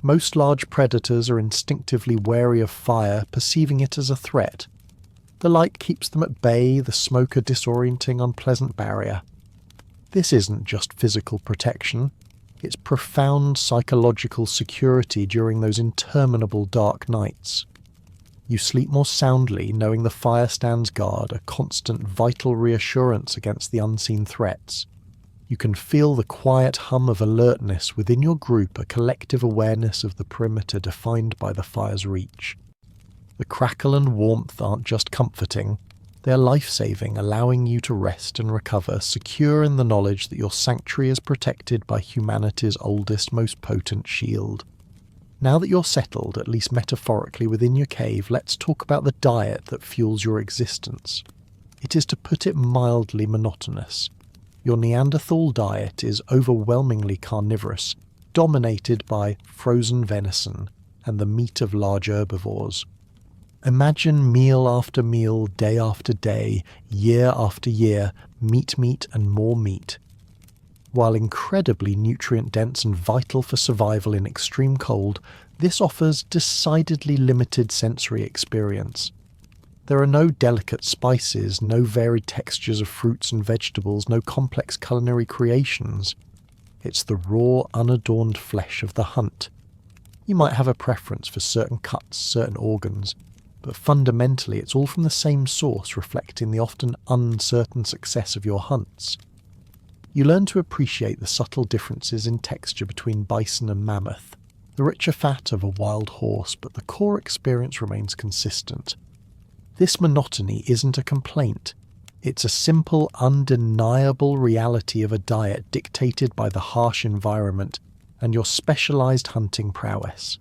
Most large predators are instinctively wary of fire, perceiving it as a threat. The light keeps them at bay, the smoke a disorienting, unpleasant barrier. This isn't just physical protection, it's profound psychological security during those interminable dark nights. You sleep more soundly knowing the fire stands guard, a constant vital reassurance against the unseen threats. You can feel the quiet hum of alertness within your group, a collective awareness of the perimeter defined by the fire's reach. The crackle and warmth aren't just comforting, they are life-saving, allowing you to rest and recover, secure in the knowledge that your sanctuary is protected by humanity's oldest, most potent shield. Now that you're settled, at least metaphorically, within your cave, let's talk about the diet that fuels your existence. It is, to put it mildly, monotonous. Your Neanderthal diet is overwhelmingly carnivorous, dominated by frozen venison and the meat of large herbivores. Imagine meal after meal, day after day, year after year, meat and more meat. While incredibly nutrient-dense and vital for survival in extreme cold, this offers decidedly limited sensory experience. There are no delicate spices, no varied textures of fruits and vegetables, no complex culinary creations. It's the raw, unadorned flesh of the hunt. You might have a preference for certain cuts, certain organs, but fundamentally it's all from the same source, reflecting the often uncertain success of your hunts. You learn to appreciate the subtle differences in texture between bison and mammoth, the richer fat of a wild horse, but the core experience remains consistent. This monotony isn't a complaint. It's a simple, undeniable reality of a diet dictated by the harsh environment and your specialized hunting prowess.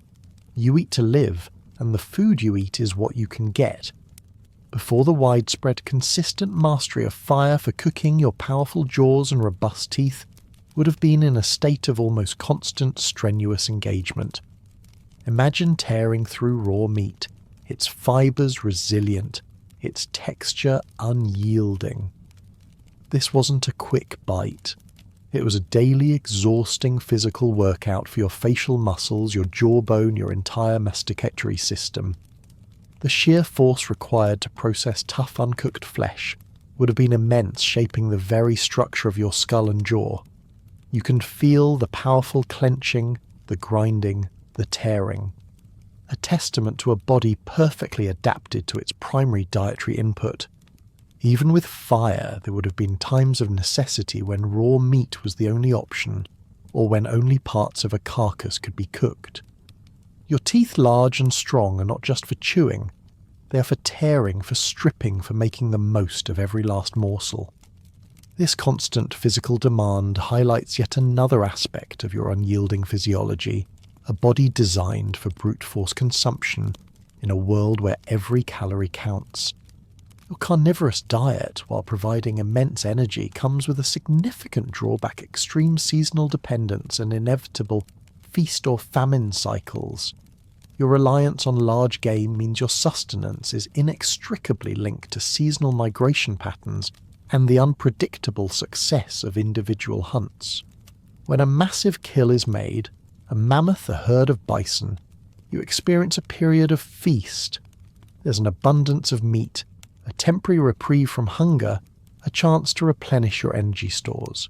You eat to live, and the food you eat is what you can get. Before the widespread, consistent mastery of fire for cooking, your powerful jaws and robust teeth would have been in a state of almost constant, strenuous engagement. Imagine tearing through raw meat, its fibers resilient, its texture unyielding. This wasn't a quick bite. It was a daily, exhausting physical workout for your facial muscles, your jawbone, your entire masticatory system. The sheer force required to process tough, uncooked flesh would have been immense, shaping the very structure of your skull and jaw. You can feel the powerful clenching, the grinding, the tearing. A testament to a body perfectly adapted to its primary dietary input. Even with fire, there would have been times of necessity when raw meat was the only option, or when only parts of a carcass could be cooked. Your teeth, large and strong, are not just for chewing. They are for tearing, for stripping, for making the most of every last morsel. This constant physical demand highlights yet another aspect of your unyielding physiology, a body designed for brute force consumption in a world where every calorie counts. Your carnivorous diet, while providing immense energy, comes with a significant drawback: extreme seasonal dependence and inevitable feast or famine cycles. Your reliance on large game means your sustenance is inextricably linked to seasonal migration patterns and the unpredictable success of individual hunts. When a massive kill is made, a mammoth, a herd of bison, you experience a period of feast. There's an abundance of meat, a temporary reprieve from hunger, a chance to replenish your energy stores.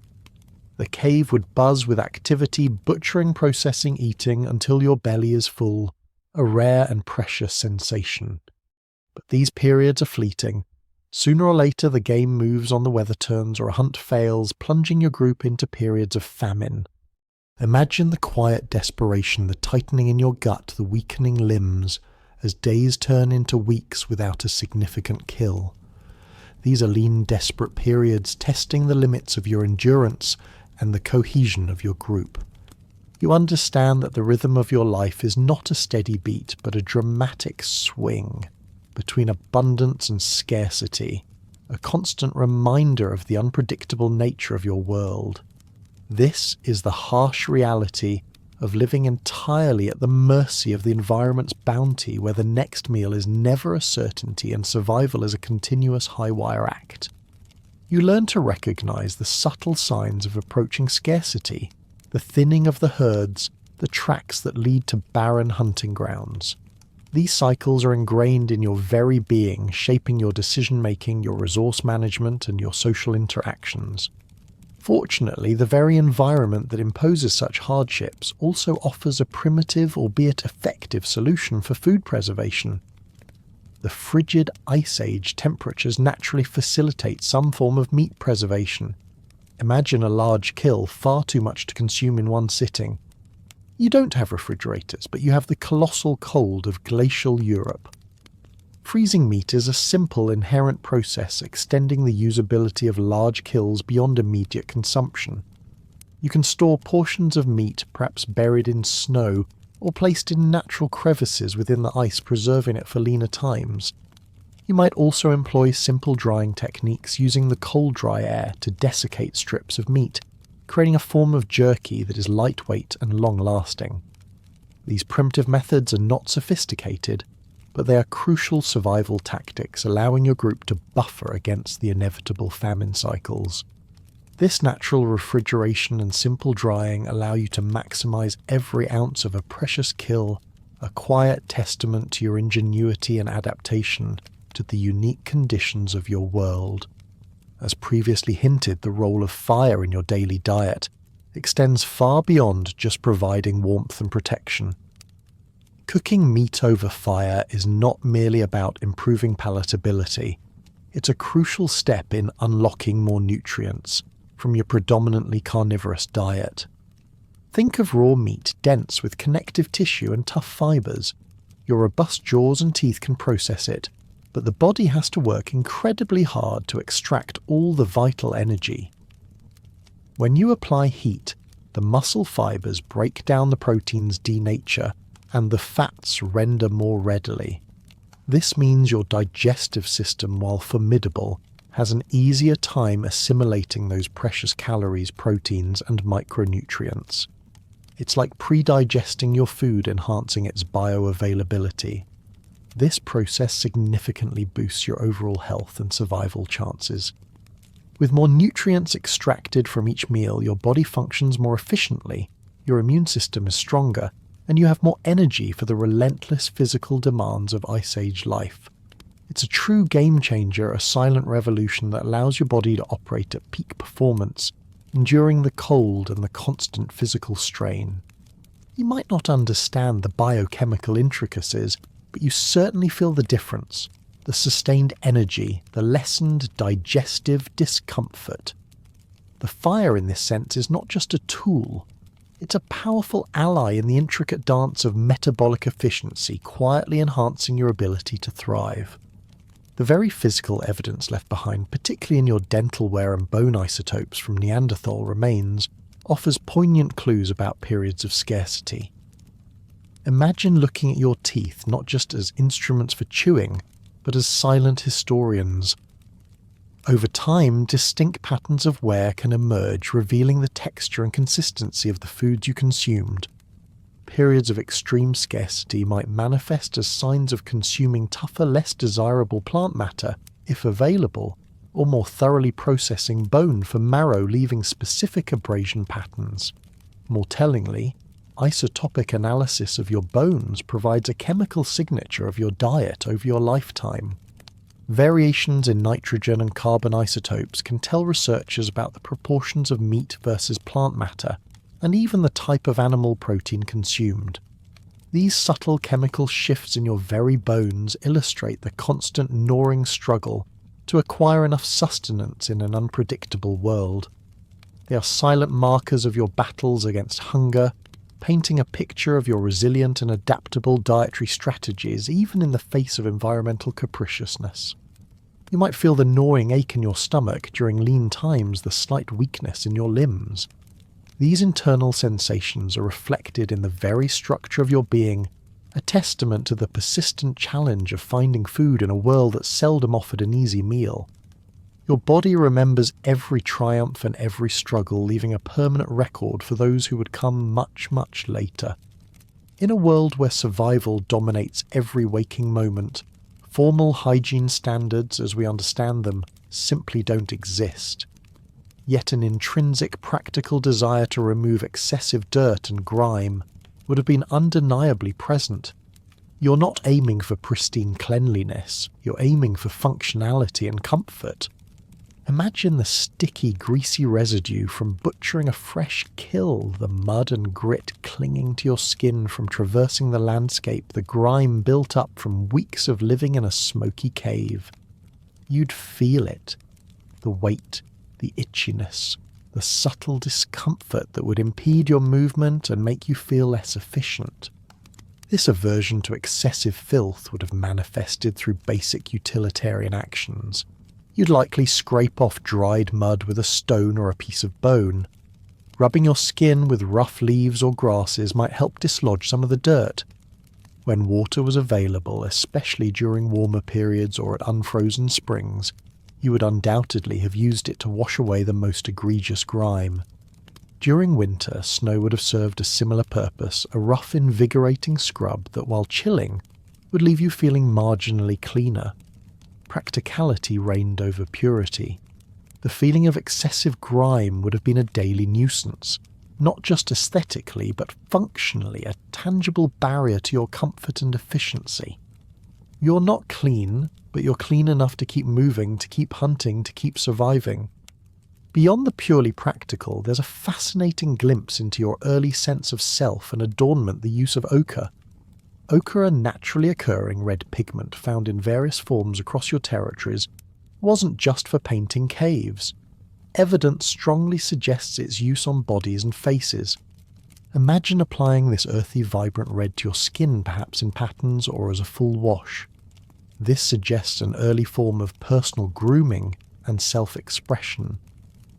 The cave would buzz with activity, butchering, processing, eating, until your belly is full, a rare and precious sensation. But these periods are fleeting. Sooner or later the game moves on, the weather turns, or a hunt fails, plunging your group into periods of famine. Imagine the quiet desperation, the tightening in your gut, the weakening limbs, as days turn into weeks without a significant kill. These are lean, desperate periods, testing the limits of your endurance and the cohesion of your group. You understand that the rhythm of your life is not a steady beat, but a dramatic swing between abundance and scarcity, a constant reminder of the unpredictable nature of your world. This is the harsh reality of living entirely at the mercy of the environment's bounty, where the next meal is never a certainty and survival is a continuous high-wire act. You learn to recognize the subtle signs of approaching scarcity, the thinning of the herds, the tracks that lead to barren hunting grounds. These cycles are ingrained in your very being, shaping your decision-making, your resource management, and your social interactions. Fortunately, the very environment that imposes such hardships also offers a primitive, albeit effective, solution for food preservation. The frigid Ice Age temperatures naturally facilitate some form of meat preservation. Imagine a large kill, far too much to consume in one sitting. You don't have refrigerators, but you have the colossal cold of glacial Europe. Freezing meat is a simple, inherent process, extending the usability of large kills beyond immediate consumption. You can store portions of meat, perhaps buried in snow, or placed in natural crevices within the ice, preserving it for leaner times. You might also employ simple drying techniques, using the cold dry air to desiccate strips of meat, creating a form of jerky that is lightweight and long-lasting. These primitive methods are not sophisticated, but they are crucial survival tactics, allowing your group to buffer against the inevitable famine cycles. This natural refrigeration and simple drying allow you to maximize every ounce of a precious kill, a quiet testament to your ingenuity and adaptation to the unique conditions of your world. As previously hinted, the role of fire in your daily diet extends far beyond just providing warmth and protection. Cooking meat over fire is not merely about improving palatability. It's a crucial step in unlocking more nutrients from your predominantly carnivorous diet. Think of raw meat, dense with connective tissue and tough fibers. Your robust jaws and teeth can process it, but the body has to work incredibly hard to extract all the vital energy. When you apply heat, the muscle fibers break down the proteins denature, and the fats render more readily. This means your digestive system, while formidable, has an easier time assimilating those precious calories, proteins, and micronutrients. It's like pre-digesting your food, enhancing its bioavailability. This process significantly boosts your overall health and survival chances. With more nutrients extracted from each meal, your body functions more efficiently, your immune system is stronger, and you have more energy for the relentless physical demands of Ice Age life. It's a true game changer, a silent revolution that allows your body to operate at peak performance, enduring the cold and the constant physical strain. You might not understand the biochemical intricacies, but you certainly feel the difference, the sustained energy, the lessened digestive discomfort. The fire in this sense is not just a tool, it's a powerful ally in the intricate dance of metabolic efficiency, quietly enhancing your ability to thrive. The very physical evidence left behind, particularly in your dentalware and bone isotopes from Neanderthal remains, offers poignant clues about periods of scarcity. Imagine looking at your teeth not just as instruments for chewing, but as silent historians. Over time, distinct patterns of wear can emerge, revealing the texture and consistency of the foods you consumed. Periods of extreme scarcity might manifest as signs of consuming tougher, less desirable plant matter, if available, or more thoroughly processing bone for marrow, leaving specific abrasion patterns. More tellingly, isotopic analysis of your bones provides a chemical signature of your diet over your lifetime. Variations in nitrogen and carbon isotopes can tell researchers about the proportions of meat versus plant matter, and even the type of animal protein consumed. These subtle chemical shifts in your very bones illustrate the constant gnawing struggle to acquire enough sustenance in an unpredictable world. They are silent markers of your battles against hunger, painting a picture of your resilient and adaptable dietary strategies even in the face of environmental capriciousness. You might feel the gnawing ache in your stomach during lean times, the slight weakness in your limbs. These internal sensations are reflected in the very structure of your being, a testament to the persistent challenge of finding food in a world that seldom offered an easy meal. Your body remembers every triumph and every struggle, leaving a permanent record for those who would come much, much later. In a world where survival dominates every waking moment, formal hygiene standards, as we understand them, simply don't exist. Yet an intrinsic practical desire to remove excessive dirt and grime would have been undeniably present. You're not aiming for pristine cleanliness, you're aiming for functionality and comfort. Imagine the sticky, greasy residue from butchering a fresh kill, the mud and grit clinging to your skin from traversing the landscape, the grime built up from weeks of living in a smoky cave. You'd feel it, the weight, the itchiness, the subtle discomfort that would impede your movement and make you feel less efficient. This aversion to excessive filth would have manifested through basic utilitarian actions. You'd likely scrape off dried mud with a stone or a piece of bone. Rubbing your skin with rough leaves or grasses might help dislodge some of the dirt. When water was available, especially during warmer periods or at unfrozen springs, you would undoubtedly have used it to wash away the most egregious grime. During winter, snow would have served a similar purpose, a rough, invigorating scrub that, while chilling, would leave you feeling marginally cleaner. Practicality reigned over purity. The feeling of excessive grime would have been a daily nuisance, not just aesthetically, but functionally a tangible barrier to your comfort and efficiency. You're not clean, but you're clean enough to keep moving, to keep hunting, to keep surviving. Beyond the purely practical, there's a fascinating glimpse into your early sense of self and adornment, the use of ochre. Ochre, a naturally occurring red pigment found in various forms across your territories, wasn't just for painting caves. Evidence strongly suggests its use on bodies and faces. Imagine applying this earthy, vibrant red to your skin, perhaps in patterns or as a full wash. This suggests an early form of personal grooming and self-expression,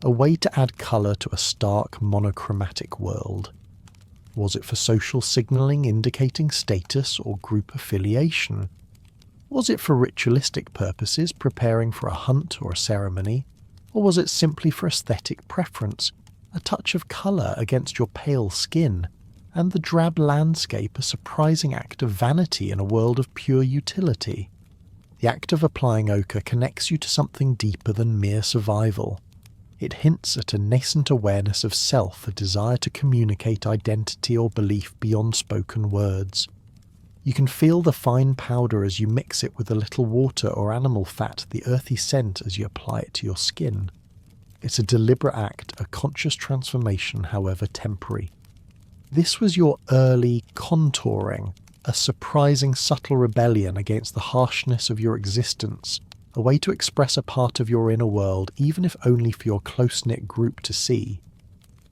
a way to add colour to a stark, monochromatic world. Was it for social signalling indicating status or group affiliation? Was it for ritualistic purposes, preparing for a hunt or a ceremony? Or was it simply for aesthetic preference, a touch of colour against your pale skin, and the drab landscape a surprising act of vanity in a world of pure utility? The act of applying ochre connects you to something deeper than mere survival. It hints at a nascent awareness of self, a desire to communicate identity or belief beyond spoken words. You can feel the fine powder as you mix it with a little water or animal fat, the earthy scent as you apply it to your skin. It's a deliberate act, a conscious transformation, however temporary. This was your early contouring, a surprising subtle rebellion against the harshness of your existence, a way to express a part of your inner world, even if only for your close-knit group to see.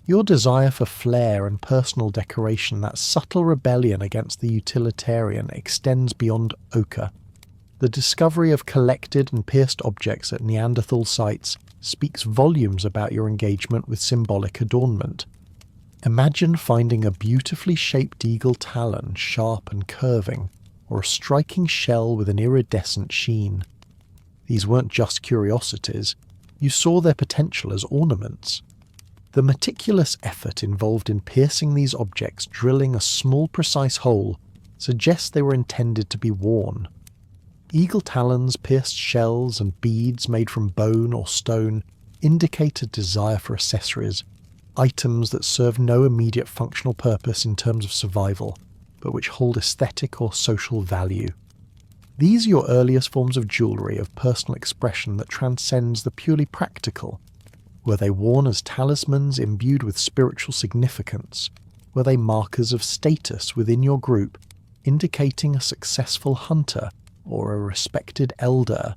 Your desire for flair and personal decoration, that subtle rebellion against the utilitarian, extends beyond ochre. The discovery of collected and pierced objects at Neanderthal sites speaks volumes about your engagement with symbolic adornment. Imagine finding a beautifully shaped eagle talon, sharp and curving, or a striking shell with an iridescent sheen. These weren't just curiosities, you saw their potential as ornaments. The meticulous effort involved in piercing these objects, drilling a small precise hole, suggests they were intended to be worn. Eagle talons, pierced shells, and beads made from bone or stone indicate a desire for accessories, items that serve no immediate functional purpose in terms of survival, but which hold aesthetic or social value. These are your earliest forms of jewellery of personal expression that transcends the purely practical. Were they worn as talismans imbued with spiritual significance? Were they markers of status within your group, indicating a successful hunter or a respected elder?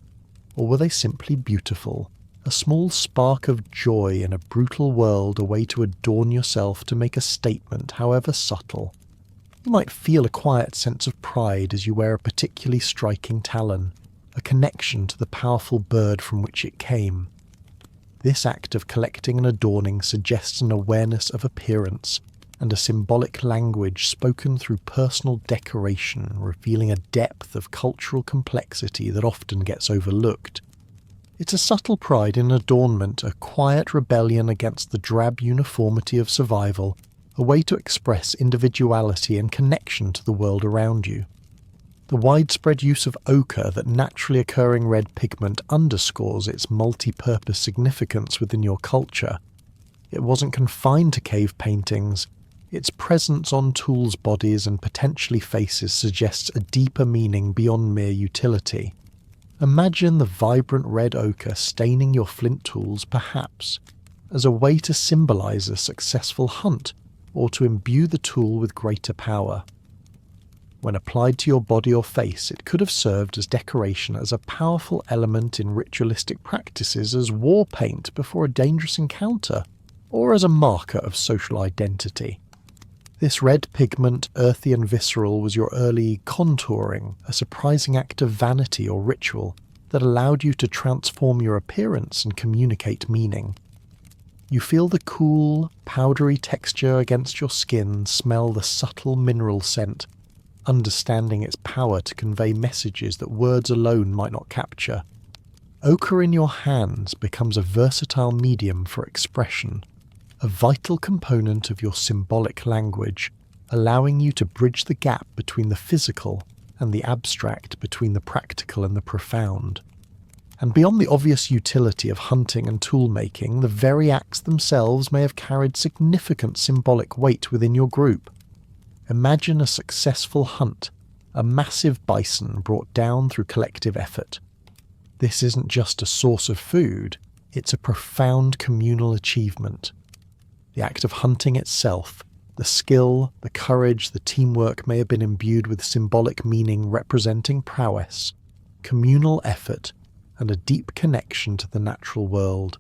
Or were they simply beautiful, a small spark of joy in a brutal world, a way to adorn yourself to make a statement, however subtle? You might feel a quiet sense of pride as you wear a particularly striking talon, a connection to the powerful bird from which it came. This act of collecting and adorning suggests an awareness of appearance and a symbolic language spoken through personal decoration, revealing a depth of cultural complexity that often gets overlooked. It's a subtle pride in adornment, a quiet rebellion against the drab uniformity of survival, a way to express individuality and connection to the world around you. The widespread use of ochre, that naturally occurring red pigment, underscores its multi-purpose significance within your culture. It wasn't confined to cave paintings. Its presence on tools' bodies and potentially faces suggests a deeper meaning beyond mere utility. Imagine the vibrant red ochre staining your flint tools, perhaps as a way to symbolize a successful hunt or to imbue the tool with greater power. When applied to your body or face, it could have served as decoration, as a powerful element in ritualistic practices, as war paint before a dangerous encounter, or as a marker of social identity. This red pigment, earthy and visceral, was your early contouring, a surprising act of vanity or ritual that allowed you to transform your appearance and communicate meaning. You feel the cool, powdery texture against your skin, smell the subtle mineral scent, understanding its power to convey messages that words alone might not capture. Ochre in your hands becomes a versatile medium for expression, a vital component of your symbolic language, allowing you to bridge the gap between the physical and the abstract, between the practical and the profound. And beyond the obvious utility of hunting and tool-making, the very acts themselves may have carried significant symbolic weight within your group. Imagine a successful hunt, a massive bison brought down through collective effort. This isn't just a source of food, it's a profound communal achievement. The act of hunting itself, the skill, the courage, the teamwork may have been imbued with symbolic meaning representing prowess, communal effort, and a deep connection to the natural world.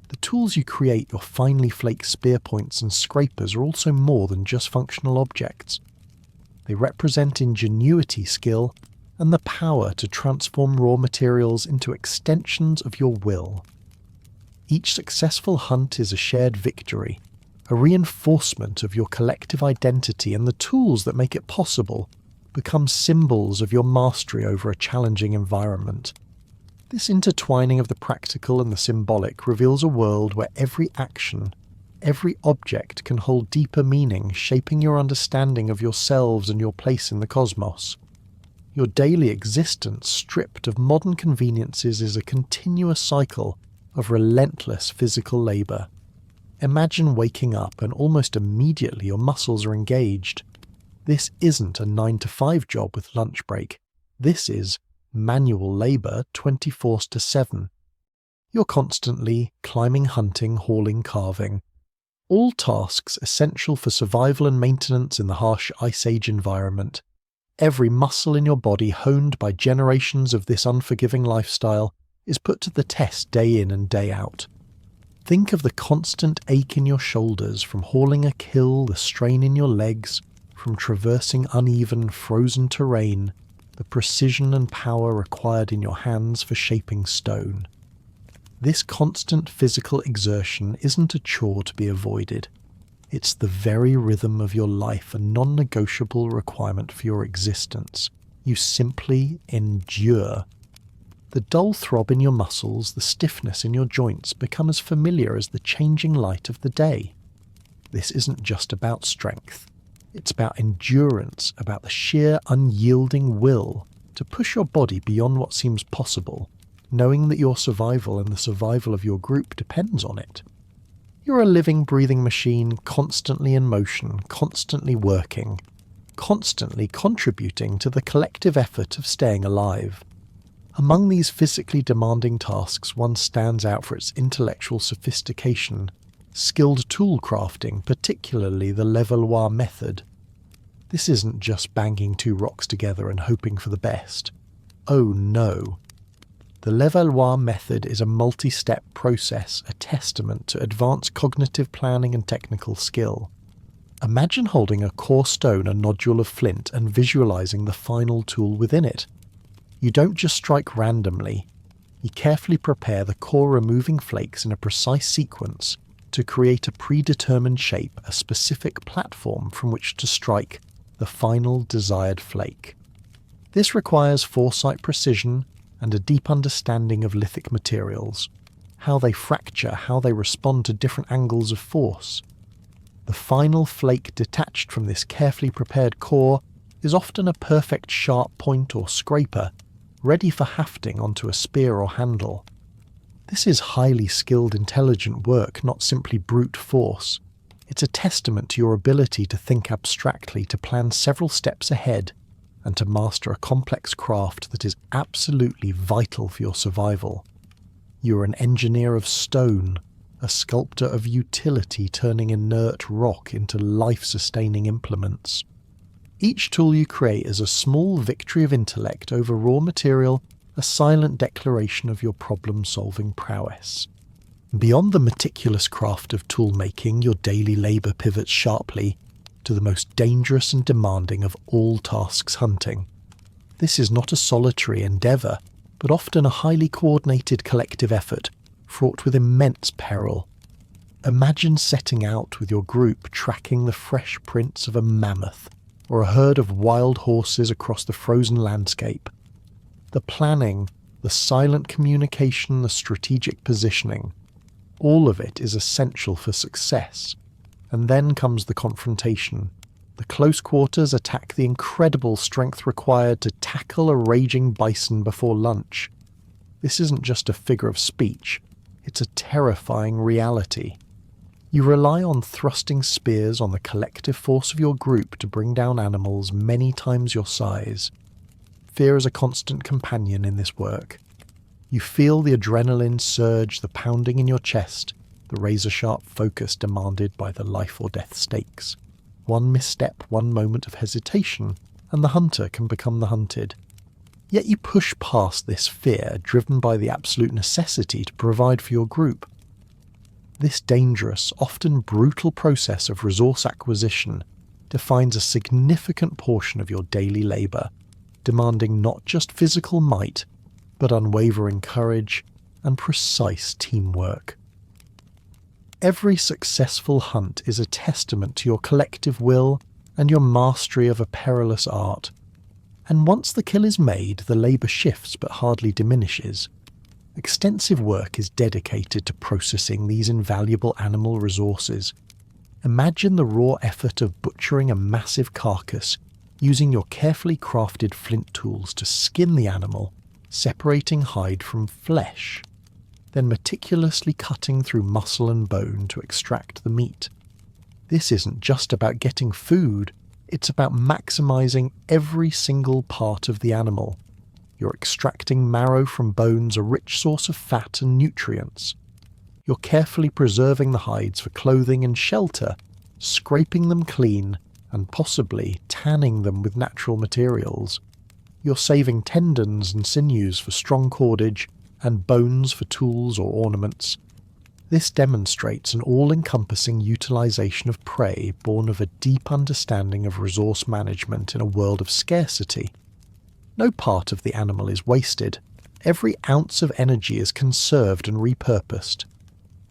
The tools you create, your finely flaked spear points and scrapers, are also more than just functional objects. They represent ingenuity, skill, and the power to transform raw materials into extensions of your will. Each successful hunt is a shared victory, a reinforcement of your collective identity, and the tools that make it possible become symbols of your mastery over a challenging environment. This intertwining of the practical and the symbolic reveals a world where every action, every object can hold deeper meaning, shaping your understanding of yourselves and your place in the cosmos. Your daily existence, stripped of modern conveniences, is a continuous cycle of relentless physical labour. Imagine waking up and almost immediately your muscles are engaged. This isn't a 9-to-5 job with lunch break. This is manual labour 24/7. You're constantly climbing, hunting, hauling, carving. All tasks essential for survival and maintenance in the harsh Ice Age environment. Every muscle in your body, honed by generations of this unforgiving lifestyle, is put to the test day in and day out. Think of the constant ache in your shoulders from hauling a kill, the strain in your legs from traversing uneven, frozen terrain, the precision and power required in your hands for shaping stone. This constant physical exertion isn't a chore to be avoided. It's the very rhythm of your life, a non-negotiable requirement for your existence. You simply endure. The dull throb in your muscles, the stiffness in your joints become as familiar as the changing light of the day. This isn't just about strength. It's about endurance, about the sheer unyielding will to push your body beyond what seems possible, knowing that your survival and the survival of your group depends on it. You're a living, breathing machine, constantly in motion, constantly working, constantly contributing to the collective effort of staying alive. Among these physically demanding tasks, one stands out for its intellectual sophistication, skilled tool crafting, particularly the Levallois method. This isn't just banging two rocks together and hoping for the best. Oh no. The Levallois method is a multi-step process, a testament to advanced cognitive planning and technical skill. Imagine holding a core stone, a nodule of flint, and visualizing the final tool within it. You don't just strike randomly. You carefully prepare the core, removing flakes in a precise sequence to create a predetermined shape, a specific platform from which to strike the final desired flake. This requires foresight, precision, and a deep understanding of lithic materials, how they fracture, how they respond to different angles of force. The final flake detached from this carefully prepared core is often a perfect sharp point or scraper, ready for hafting onto a spear or handle. This is highly skilled, intelligent work, not simply brute force. It's a testament to your ability to think abstractly, to plan several steps ahead, and to master a complex craft that is absolutely vital for your survival. You're an engineer of stone, a sculptor of utility, turning inert rock into life-sustaining implements. Each tool you create is a small victory of intellect over raw material, a silent declaration of your problem-solving prowess. Beyond the meticulous craft of tool-making, your daily labour pivots sharply to the most dangerous and demanding of all tasks, hunting. This is not a solitary endeavour, but often a highly coordinated collective effort, fraught with immense peril. Imagine setting out with your group, tracking the fresh prints of a mammoth, or a herd of wild horses across the frozen landscape. The planning, the silent communication, the strategic positioning, all of it is essential for success. And then comes the confrontation. The close quarters attack, the incredible strength required to tackle a raging bison before lunch. This isn't just a figure of speech, it's a terrifying reality. You rely on thrusting spears, on the collective force of your group to bring down animals many times your size. Fear is a constant companion in this work. You feel the adrenaline surge, the pounding in your chest, the razor-sharp focus demanded by the life-or-death stakes. One misstep, one moment of hesitation, and the hunter can become the hunted. Yet you push past this fear, driven by the absolute necessity to provide for your group. This dangerous, often brutal process of resource acquisition defines a significant portion of your daily labour, demanding not just physical might, but unwavering courage and precise teamwork. Every successful hunt is a testament to your collective will and your mastery of a perilous art. And once the kill is made, the labour shifts but hardly diminishes. Extensive work is dedicated to processing these invaluable animal resources. Imagine the raw effort of butchering a massive carcass, using your carefully crafted flint tools to skin the animal, separating hide from flesh, then meticulously cutting through muscle and bone to extract the meat. This isn't just about getting food, it's about maximising every single part of the animal. You're extracting marrow from bones, a rich source of fat and nutrients. You're carefully preserving the hides for clothing and shelter, scraping them clean and possibly tanning them with natural materials. You're saving tendons and sinews for strong cordage and bones for tools or ornaments. This demonstrates an all-encompassing utilisation of prey born of a deep understanding of resource management in a world of scarcity. No part of the animal is wasted. Every ounce of energy is conserved and repurposed.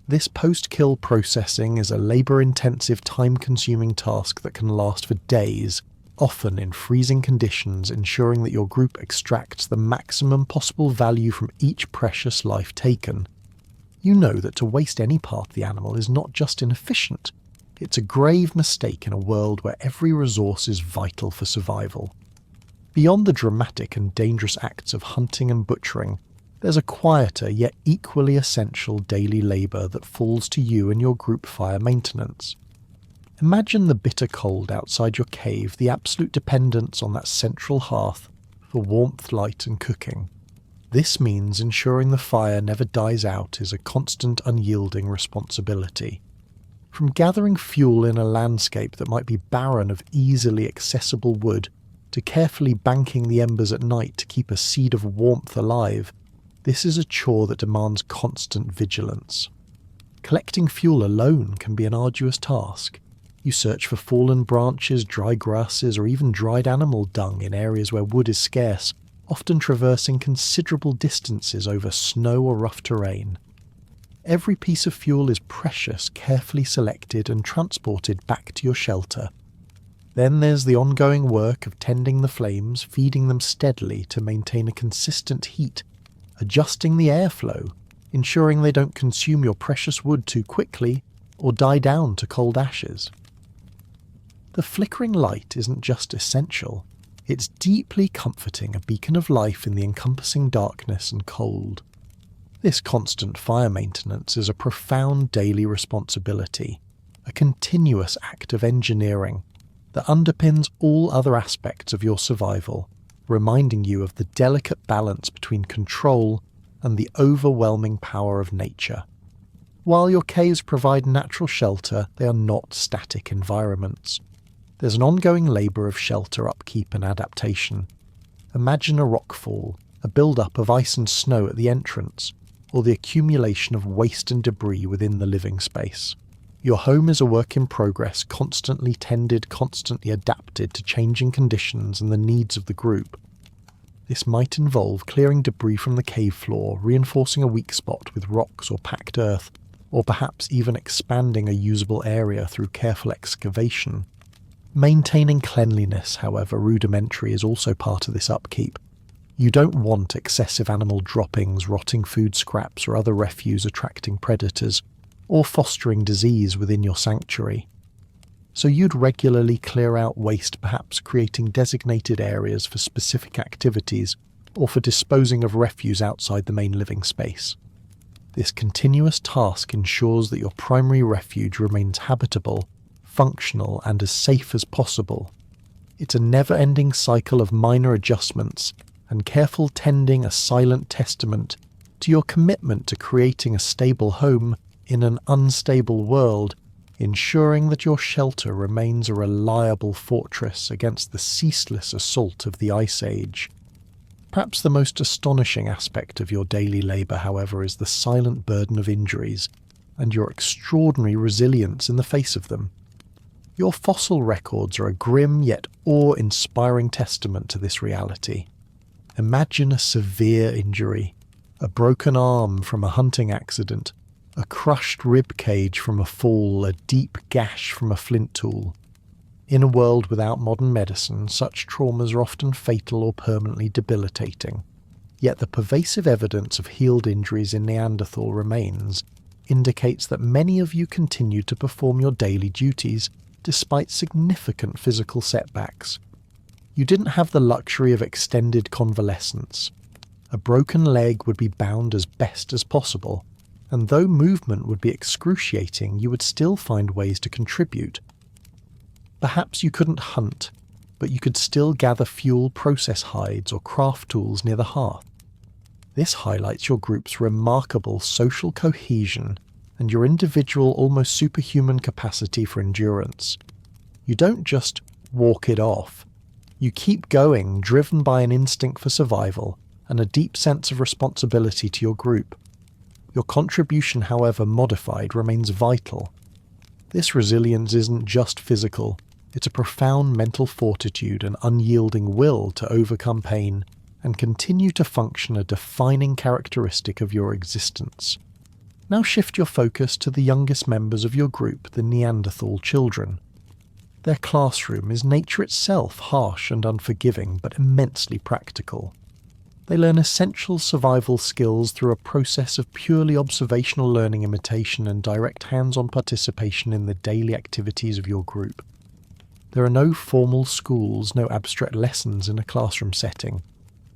This post-kill processing is a labour-intensive, time-consuming task that can last for days, often in freezing conditions, ensuring that your group extracts the maximum possible value from each precious life taken. You know that to waste any part of the animal is not just inefficient, it's a grave mistake in a world where every resource is vital for survival. Beyond the dramatic and dangerous acts of hunting and butchering, there's a quieter yet equally essential daily labour that falls to you and your group fire maintenance. Imagine the bitter cold outside your cave, the absolute dependence on that central hearth for warmth, light and cooking. This means ensuring the fire never dies out is a constant, unyielding responsibility. From gathering fuel in a landscape that might be barren of easily accessible wood, to carefully banking the embers at night to keep a seed of warmth alive, this is a chore that demands constant vigilance. Collecting fuel alone can be an arduous task. You search for fallen branches, dry grasses, or even dried animal dung in areas where wood is scarce, often traversing considerable distances over snow or rough terrain. Every piece of fuel is precious, carefully selected and transported back to your shelter. Then there's the ongoing work of tending the flames, feeding them steadily to maintain a consistent heat, adjusting the airflow, ensuring they don't consume your precious wood too quickly or die down to cold ashes. The flickering light isn't just essential, it's deeply comforting, a beacon of life in the encompassing darkness and cold. This constant fire maintenance is a profound daily responsibility, a continuous act of engineering that underpins all other aspects of your survival, reminding you of the delicate balance between control and the overwhelming power of nature. While your caves provide natural shelter, they are not static environments. There's an ongoing labour of shelter upkeep and adaptation. Imagine a rockfall, a build-up of ice and snow at the entrance, or the accumulation of waste and debris within the living space. Your home is a work in progress, constantly tended, constantly adapted to changing conditions and the needs of the group. This might involve clearing debris from the cave floor, reinforcing a weak spot with rocks or packed earth, or perhaps even expanding a usable area through careful excavation. Maintaining cleanliness, however rudimentary, is also part of this upkeep. You don't want excessive animal droppings, rotting food scraps or other refuse attracting predators, or fostering disease within your sanctuary. So you'd regularly clear out waste, perhaps creating designated areas for specific activities or for disposing of refuse outside the main living space. This continuous task ensures that your primary refuge remains habitable, functional and as safe as possible. It's a never-ending cycle of minor adjustments and careful tending, a silent testament to your commitment to creating a stable home in an unstable world, ensuring that your shelter remains a reliable fortress against the ceaseless assault of the Ice Age. Perhaps the most astonishing aspect of your daily labour, however, is the silent burden of injuries and your extraordinary resilience in the face of them. Your fossil records are a grim yet awe-inspiring testament to this reality. Imagine a severe injury, a broken arm from a hunting accident, a crushed rib cage from a fall, a deep gash from a flint tool. In a world without modern medicine, such traumas are often fatal or permanently debilitating. Yet the pervasive evidence of healed injuries in Neanderthal remains indicates that many of you continue to perform your daily duties despite significant physical setbacks. You didn't have the luxury of extended convalescence. A broken leg would be bound as best as possible, and though movement would be excruciating, you would still find ways to contribute. Perhaps you couldn't hunt, but you could still gather fuel, process hides, or craft tools near the hearth. This highlights your group's remarkable social cohesion and your individual, almost superhuman capacity for endurance. You don't just walk it off. You keep going, driven by an instinct for survival and a deep sense of responsibility to your group. Your contribution, however modified, remains vital. This resilience isn't just physical, it's a profound mental fortitude and unyielding will to overcome pain and continue to function, a defining characteristic of your existence. Now shift your focus to the youngest members of your group, the Neanderthal children. Their classroom is nature itself, harsh and unforgiving, but immensely practical. They learn essential survival skills through a process of purely observational learning, imitation, and direct hands-on participation in the daily activities of your group. There are no formal schools, no abstract lessons in a classroom setting.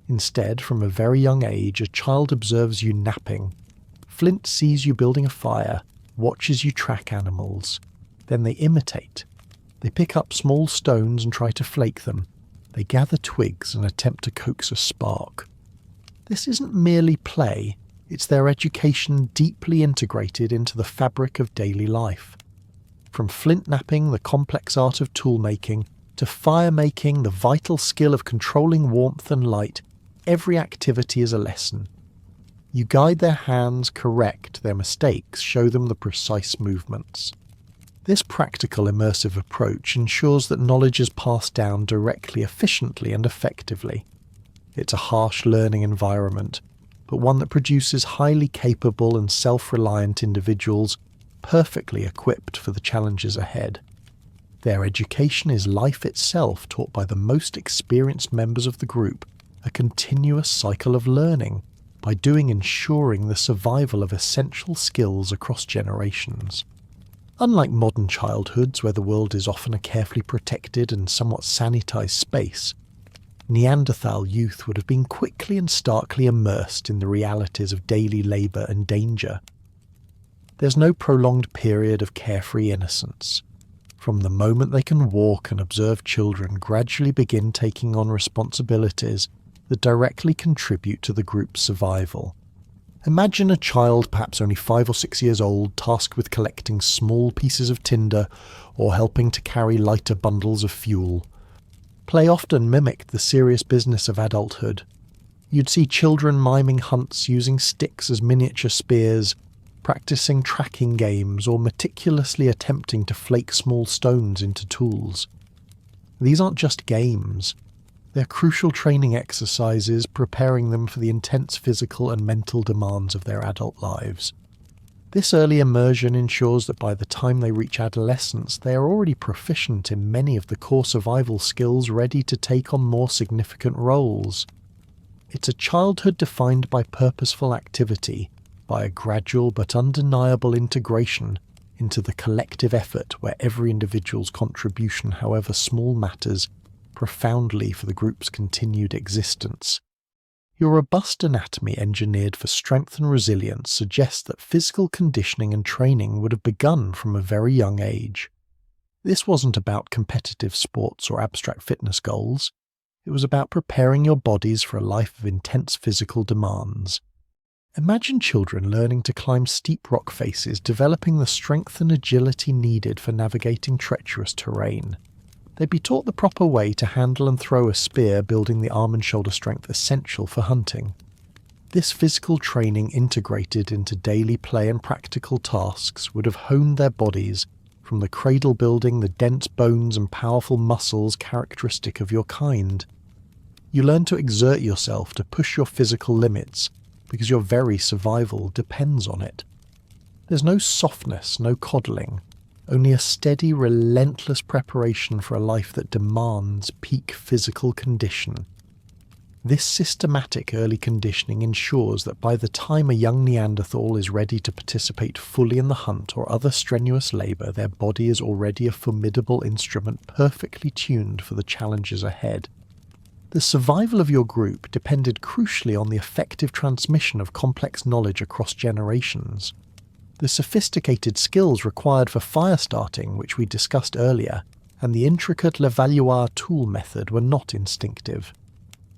Instead, from a very young age, a child observes you napping. Flint sees you building a fire, watches you track animals. Then they imitate. They pick up small stones and try to flake them. They gather twigs and attempt to coax a spark. This isn't merely play, it's their education deeply integrated into the fabric of daily life. From flint napping, the complex art of tool making, to fire making, the vital skill of controlling warmth and light, every activity is a lesson. You guide their hands, correct their mistakes, show them the precise movements. This practical immersive approach ensures that knowledge is passed down directly, efficiently and effectively. It's a harsh learning environment, but one that produces highly capable and self-reliant individuals perfectly equipped for the challenges ahead. Their education is life itself, taught by the most experienced members of the group, a continuous cycle of learning, by ensuring the survival of essential skills across generations. Unlike modern childhoods, where the world is often a carefully protected and somewhat sanitized space, Neanderthal youth would have been quickly and starkly immersed in the realities of daily labour and danger. There's no prolonged period of carefree innocence. From the moment they can walk and observe children gradually begin taking on responsibilities that directly contribute to the group's survival. Imagine a child, perhaps only 5 or 6 years old, tasked with collecting small pieces of tinder or helping to carry lighter bundles of fuel. Play often mimicked the serious business of adulthood. You'd see children miming hunts using sticks as miniature spears, practicing tracking games, or meticulously attempting to flake small stones into tools. These aren't just games. They're crucial training exercises preparing them for the intense physical and mental demands of their adult lives. This early immersion ensures that by the time they reach adolescence, they are already proficient in many of the core survival skills, ready to take on more significant roles. It's a childhood defined by purposeful activity, by a gradual but undeniable integration into the collective effort where every individual's contribution, however small, matters profoundly for the group's continued existence. Your robust anatomy, engineered for strength and resilience, suggests that physical conditioning and training would have begun from a very young age. This wasn't about competitive sports or abstract fitness goals. It was about preparing your bodies for a life of intense physical demands. Imagine children learning to climb steep rock faces, developing the strength and agility needed for navigating treacherous terrain. They'd be taught the proper way to handle and throw a spear, building the arm and shoulder strength essential for hunting. This physical training, integrated into daily play and practical tasks, would have honed their bodies from the cradle building, the dense bones and powerful muscles characteristic of your kind. You learn to exert yourself, to push your physical limits, because your very survival depends on it. There's no softness, no coddling. Only a steady, relentless preparation for a life that demands peak physical condition. This systematic early conditioning ensures that by the time a young Neanderthal is ready to participate fully in the hunt or other strenuous labour, their body is already a formidable instrument perfectly tuned for the challenges ahead. The survival of your group depended crucially on the effective transmission of complex knowledge across generations. The sophisticated skills required for fire starting, which we discussed earlier, and the intricate Levallois tool method were not instinctive.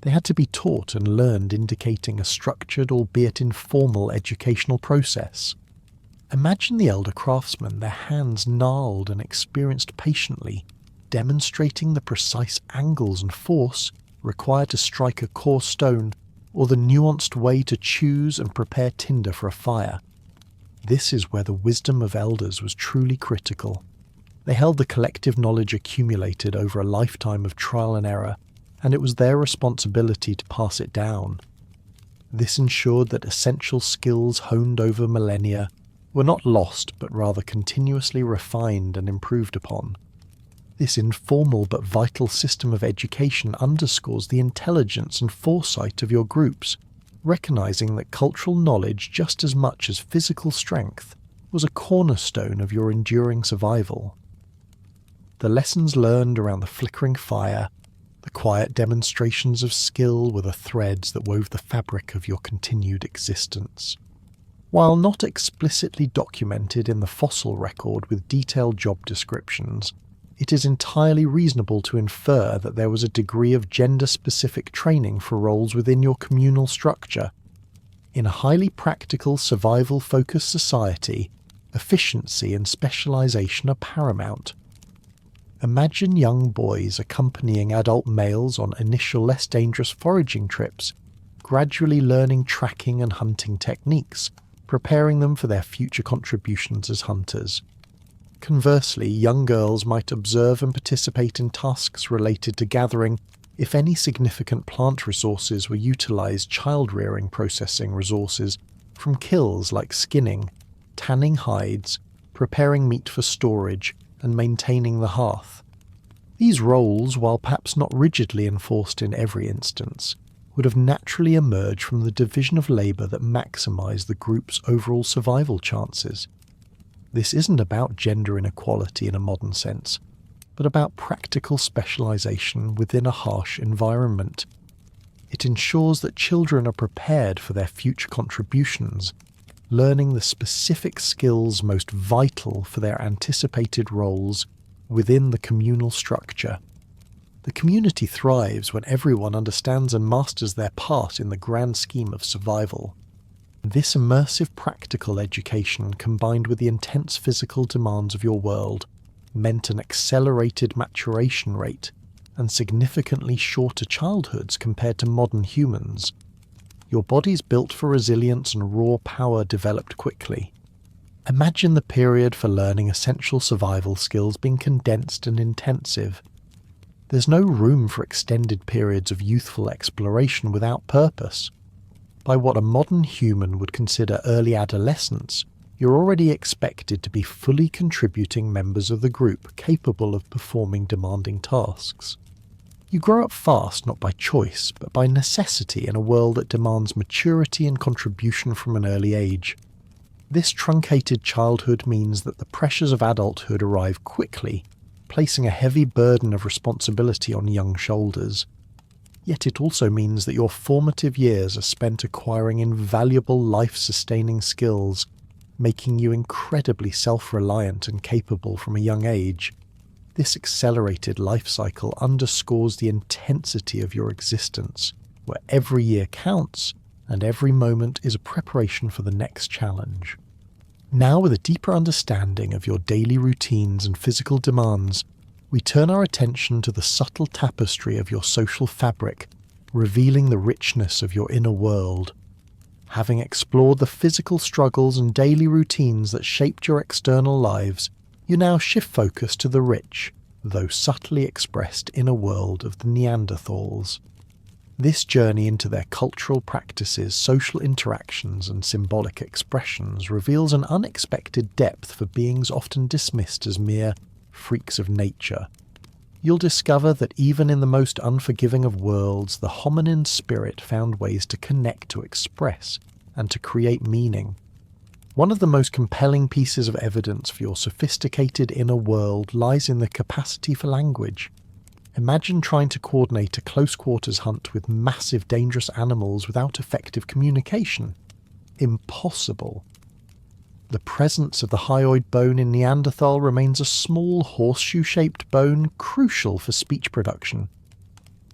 They had to be taught and learned, indicating a structured, albeit informal, educational process. Imagine the elder craftsmen, their hands gnarled and experienced patiently, demonstrating the precise angles and force required to strike a core stone, or the nuanced way to choose and prepare tinder for a fire. This is where the wisdom of elders was truly critical. They held the collective knowledge accumulated over a lifetime of trial and error, and it was their responsibility to pass it down. This ensured that essential skills honed over millennia were not lost, but rather continuously refined and improved upon. This informal but vital system of education underscores the intelligence and foresight of your groups, recognizing that cultural knowledge, just as much as physical strength, was a cornerstone of your enduring survival. The lessons learned around the flickering fire, the quiet demonstrations of skill were the threads that wove the fabric of your continued existence. While not explicitly documented in the fossil record with detailed job descriptions, it is entirely reasonable to infer that there was a degree of gender-specific training for roles within your communal structure. In a highly practical, survival-focused society, efficiency and specialization are paramount. Imagine young boys accompanying adult males on initial less dangerous foraging trips, gradually learning tracking and hunting techniques, preparing them for their future contributions as hunters. Conversely, young girls might observe and participate in tasks related to gathering, if any significant plant resources were utilized, child-rearing processing resources from kills like skinning, tanning hides, preparing meat for storage, and maintaining the hearth. These roles, while perhaps not rigidly enforced in every instance, would have naturally emerged from the division of labour that maximised the group's overall survival chances. This isn't about gender inequality in a modern sense, but about practical specialisation within a harsh environment. It ensures that children are prepared for their future contributions, learning the specific skills most vital for their anticipated roles within the communal structure. The community thrives when everyone understands and masters their part in the grand scheme of survival. This immersive practical education, combined with the intense physical demands of your world, meant an accelerated maturation rate and significantly shorter childhoods compared to modern humans. Your bodies built for resilience and raw power developed quickly. Imagine the period for learning essential survival skills being condensed and intensive. There's no room for extended periods of youthful exploration without purpose. By what a modern human would consider early adolescence, you're already expected to be fully contributing members of the group capable of performing demanding tasks. You grow up fast not by choice, but by necessity in a world that demands maturity and contribution from an early age. This truncated childhood means that the pressures of adulthood arrive quickly, placing a heavy burden of responsibility on young shoulders. Yet it also means that your formative years are spent acquiring invaluable life-sustaining skills, making you incredibly self-reliant and capable from a young age. This accelerated life cycle underscores the intensity of your existence, where every year counts and every moment is a preparation for the next challenge. Now, with a deeper understanding of your daily routines and physical demands, we turn our attention to the subtle tapestry of your social fabric, revealing the richness of your inner world. Having explored the physical struggles and daily routines that shaped your external lives, you now shift focus to the rich, though subtly expressed inner world of the Neanderthals. This journey into their cultural practices, social interactions, and symbolic expressions reveals an unexpected depth for beings often dismissed as mere freaks of nature. You'll discover that even in the most unforgiving of worlds, the hominin spirit found ways to connect, to express, and to create meaning. One of the most compelling pieces of evidence for your sophisticated inner world lies in the capacity for language. Imagine trying to coordinate a close-quarters hunt with massive dangerous animals without effective communication. Impossible. The presence of the hyoid bone in Neanderthal remains a small horseshoe-shaped bone crucial for speech production.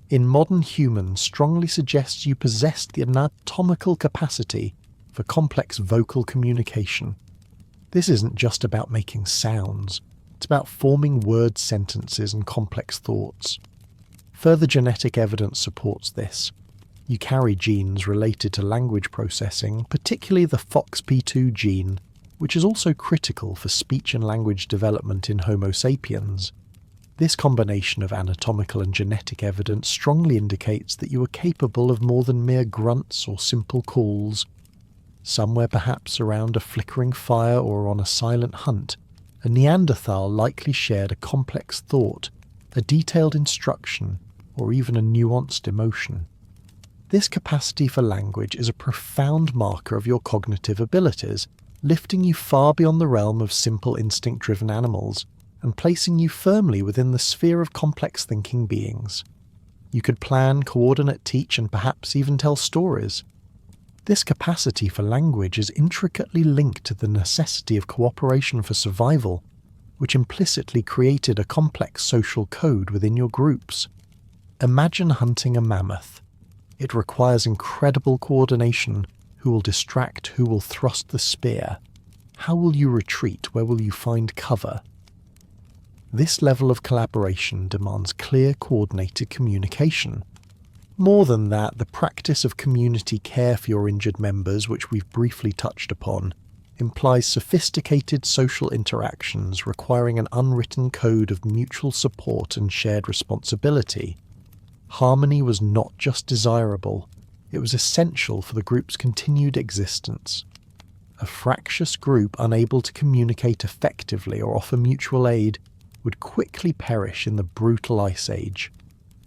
In modern humans strongly suggests you possessed the anatomical capacity for complex vocal communication. This isn't just about making sounds, it's about forming word sentences and complex thoughts. Further genetic evidence supports this. You carry genes related to language processing, particularly the FOXP2 gene, which is also critical for speech and language development in Homo sapiens. This combination of anatomical and genetic evidence strongly indicates that you are capable of more than mere grunts or simple calls. Somewhere perhaps around a flickering fire or on a silent hunt, a Neanderthal likely shared a complex thought, a detailed instruction, or even a nuanced emotion. This capacity for language is a profound marker of your cognitive abilities, lifting you far beyond the realm of simple instinct-driven animals and placing you firmly within the sphere of complex thinking beings. You could plan, coordinate, teach, and perhaps even tell stories. This capacity for language is intricately linked to the necessity of cooperation for survival, which implicitly created a complex social code within your groups. Imagine hunting a mammoth. It requires incredible coordination. Who will distract? Who will thrust the spear? How will you retreat? Where will you find cover? This level of collaboration demands clear, coordinated communication. More than that, the practice of community care for your injured members, which we've briefly touched upon, implies sophisticated social interactions requiring an unwritten code of mutual support and shared responsibility. Harmony was not just desirable, it was essential for the group's continued existence. A fractious group unable to communicate effectively or offer mutual aid would quickly perish in the brutal Ice Age.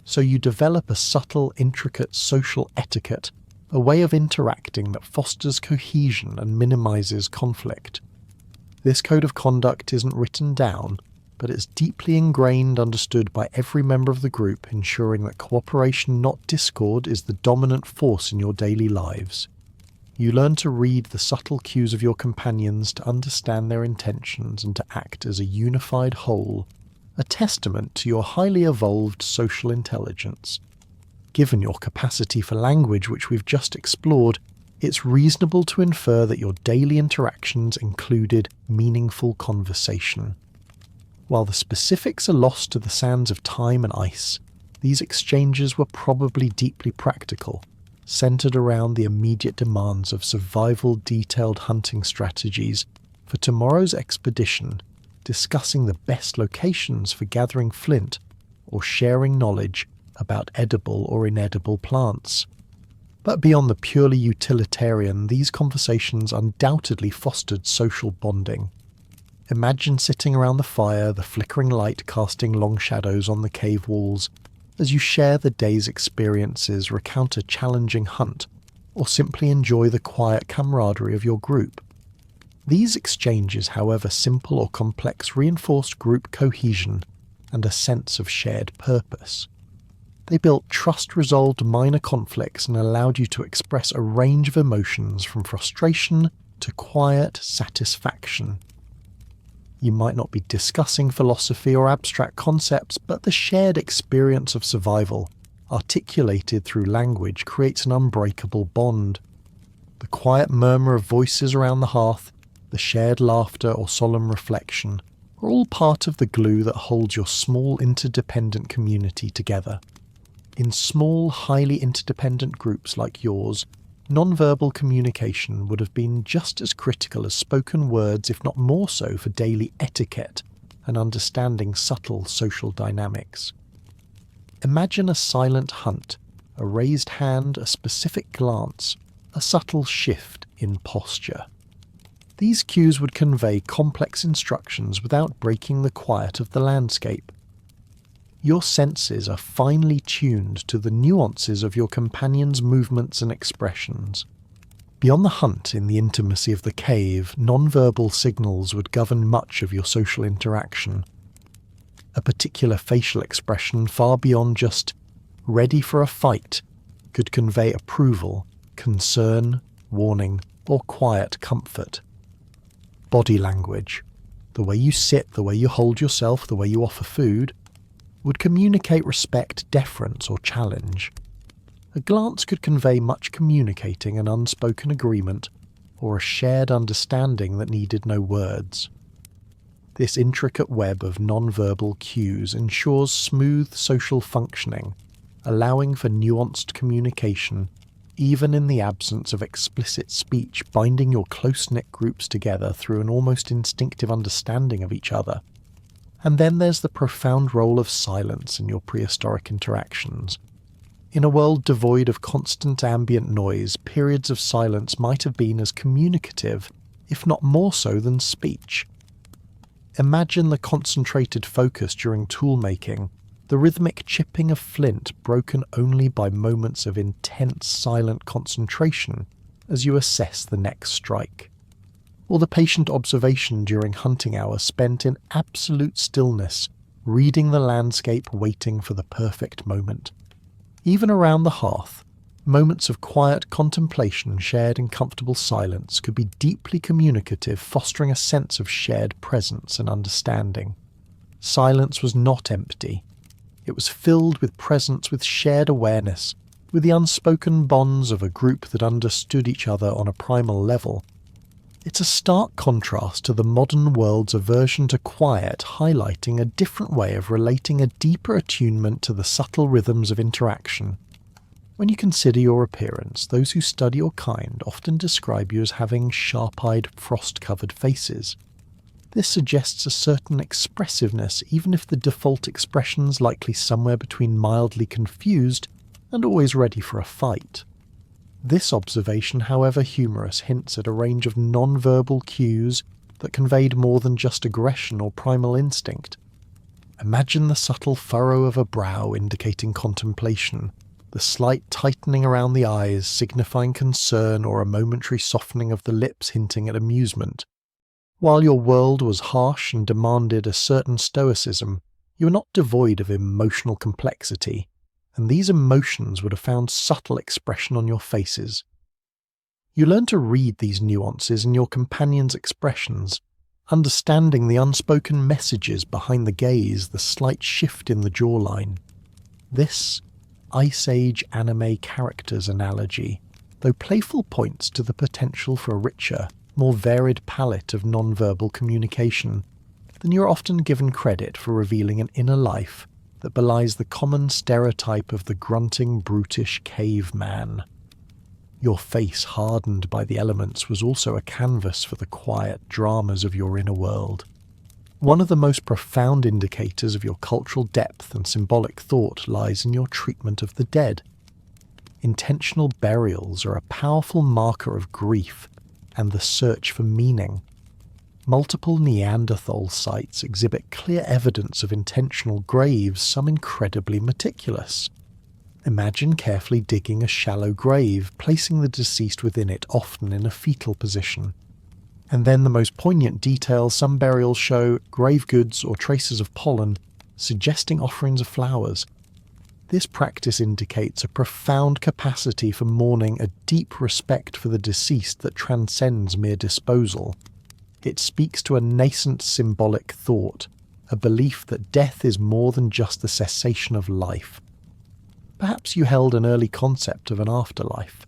So you develop a subtle, intricate social etiquette, a way of interacting that fosters cohesion and minimizes conflict. This code of conduct isn't written down, but it's deeply ingrained, understood by every member of the group, ensuring that cooperation, not discord, is the dominant force in your daily lives. You learn to read the subtle cues of your companions, to understand their intentions, and to act as a unified whole, a testament to your highly evolved social intelligence. Given your capacity for language, which we've just explored, it's reasonable to infer that your daily interactions included meaningful conversation. While the specifics are lost to the sands of time and ice, these exchanges were probably deeply practical, centered around the immediate demands of survival, detailed hunting strategies for tomorrow's expedition, discussing the best locations for gathering flint, or sharing knowledge about edible or inedible plants. But beyond the purely utilitarian, these conversations undoubtedly fostered social bonding. Imagine sitting around the fire, the flickering light casting long shadows on the cave walls, as you share the day's experiences, recount a challenging hunt, or simply enjoy the quiet camaraderie of your group. These exchanges, however simple or complex, reinforced group cohesion and a sense of shared purpose. They built trust-resolved minor conflicts and allowed you to express a range of emotions from frustration to quiet satisfaction. You might not be discussing philosophy or abstract concepts, but the shared experience of survival, articulated through language, creates an unbreakable bond. The quiet murmur of voices around the hearth, the shared laughter or solemn reflection, are all part of the glue that holds your small interdependent community together. In small, highly interdependent groups like yours, non-verbal communication would have been just as critical as spoken words, if not more so, for daily etiquette and understanding subtle social dynamics. Imagine a silent hunt, a raised hand, a specific glance, a subtle shift in posture. These cues would convey complex instructions without breaking the quiet of the landscape. Your senses are finely tuned to the nuances of your companion's movements and expressions. Beyond the hunt, in the intimacy of the cave, non-verbal signals would govern much of your social interaction. A particular facial expression far beyond just ready for a fight could convey approval, concern, warning, or quiet comfort. Body language, the way you sit, the way you hold yourself, the way you offer food, would communicate respect, deference, or challenge. A glance could convey much communicating an unspoken agreement or a shared understanding that needed no words. This intricate web of non-verbal cues ensures smooth social functioning, allowing for nuanced communication, even in the absence of explicit speech, binding your close-knit groups together through an almost instinctive understanding of each other. And then there's the profound role of silence in your prehistoric interactions. In a world devoid of constant ambient noise, periods of silence might have been as communicative, if not more so, than speech. Imagine the concentrated focus during tool-making, the rhythmic chipping of flint broken only by moments of intense silent concentration as you assess the next strike, or the patient observation during hunting hours spent in absolute stillness, reading the landscape waiting for the perfect moment. Even around the hearth, moments of quiet contemplation shared in comfortable silence could be deeply communicative, fostering a sense of shared presence and understanding. Silence was not empty. It was filled with presence, with shared awareness, with the unspoken bonds of a group that understood each other on a primal level. It's a stark contrast to the modern world's aversion to quiet, highlighting a different way of relating, a deeper attunement to the subtle rhythms of interaction. When you consider your appearance, those who study your kind often describe you as having sharp-eyed, frost-covered faces. This suggests a certain expressiveness, even if the default expression's likely somewhere between mildly confused and always ready for a fight. This observation, however humorous, hints at a range of non-verbal cues that conveyed more than just aggression or primal instinct. Imagine the subtle furrow of a brow indicating contemplation, the slight tightening around the eyes signifying concern, or a momentary softening of the lips hinting at amusement. While your world was harsh and demanded a certain stoicism, you were not devoid of emotional complexity, and these emotions would have found subtle expression on your faces. You learn to read these nuances in your companion's expressions, understanding the unspoken messages behind the gaze, the slight shift in the jawline. This Ice Age anime characters analogy, though playful, points to the potential for a richer, more varied palette of nonverbal communication than you're often given credit for, revealing an inner life that belies the common stereotype of the grunting, brutish caveman. Your face, hardened by the elements, was also a canvas for the quiet dramas of your inner world. One of the most profound indicators of your cultural depth and symbolic thought lies in your treatment of the dead. Intentional burials are a powerful marker of grief and the search for meaning. Multiple Neanderthal sites exhibit clear evidence of intentional graves, some incredibly meticulous. Imagine carefully digging a shallow grave, placing the deceased within it, often in a fetal position. And then the most poignant detail: some burials show grave goods or traces of pollen, suggesting offerings of flowers. This practice indicates a profound capacity for mourning, a deep respect for the deceased that transcends mere disposal. It speaks to a nascent symbolic thought, a belief that death is more than just the cessation of life. Perhaps you held an early concept of an afterlife,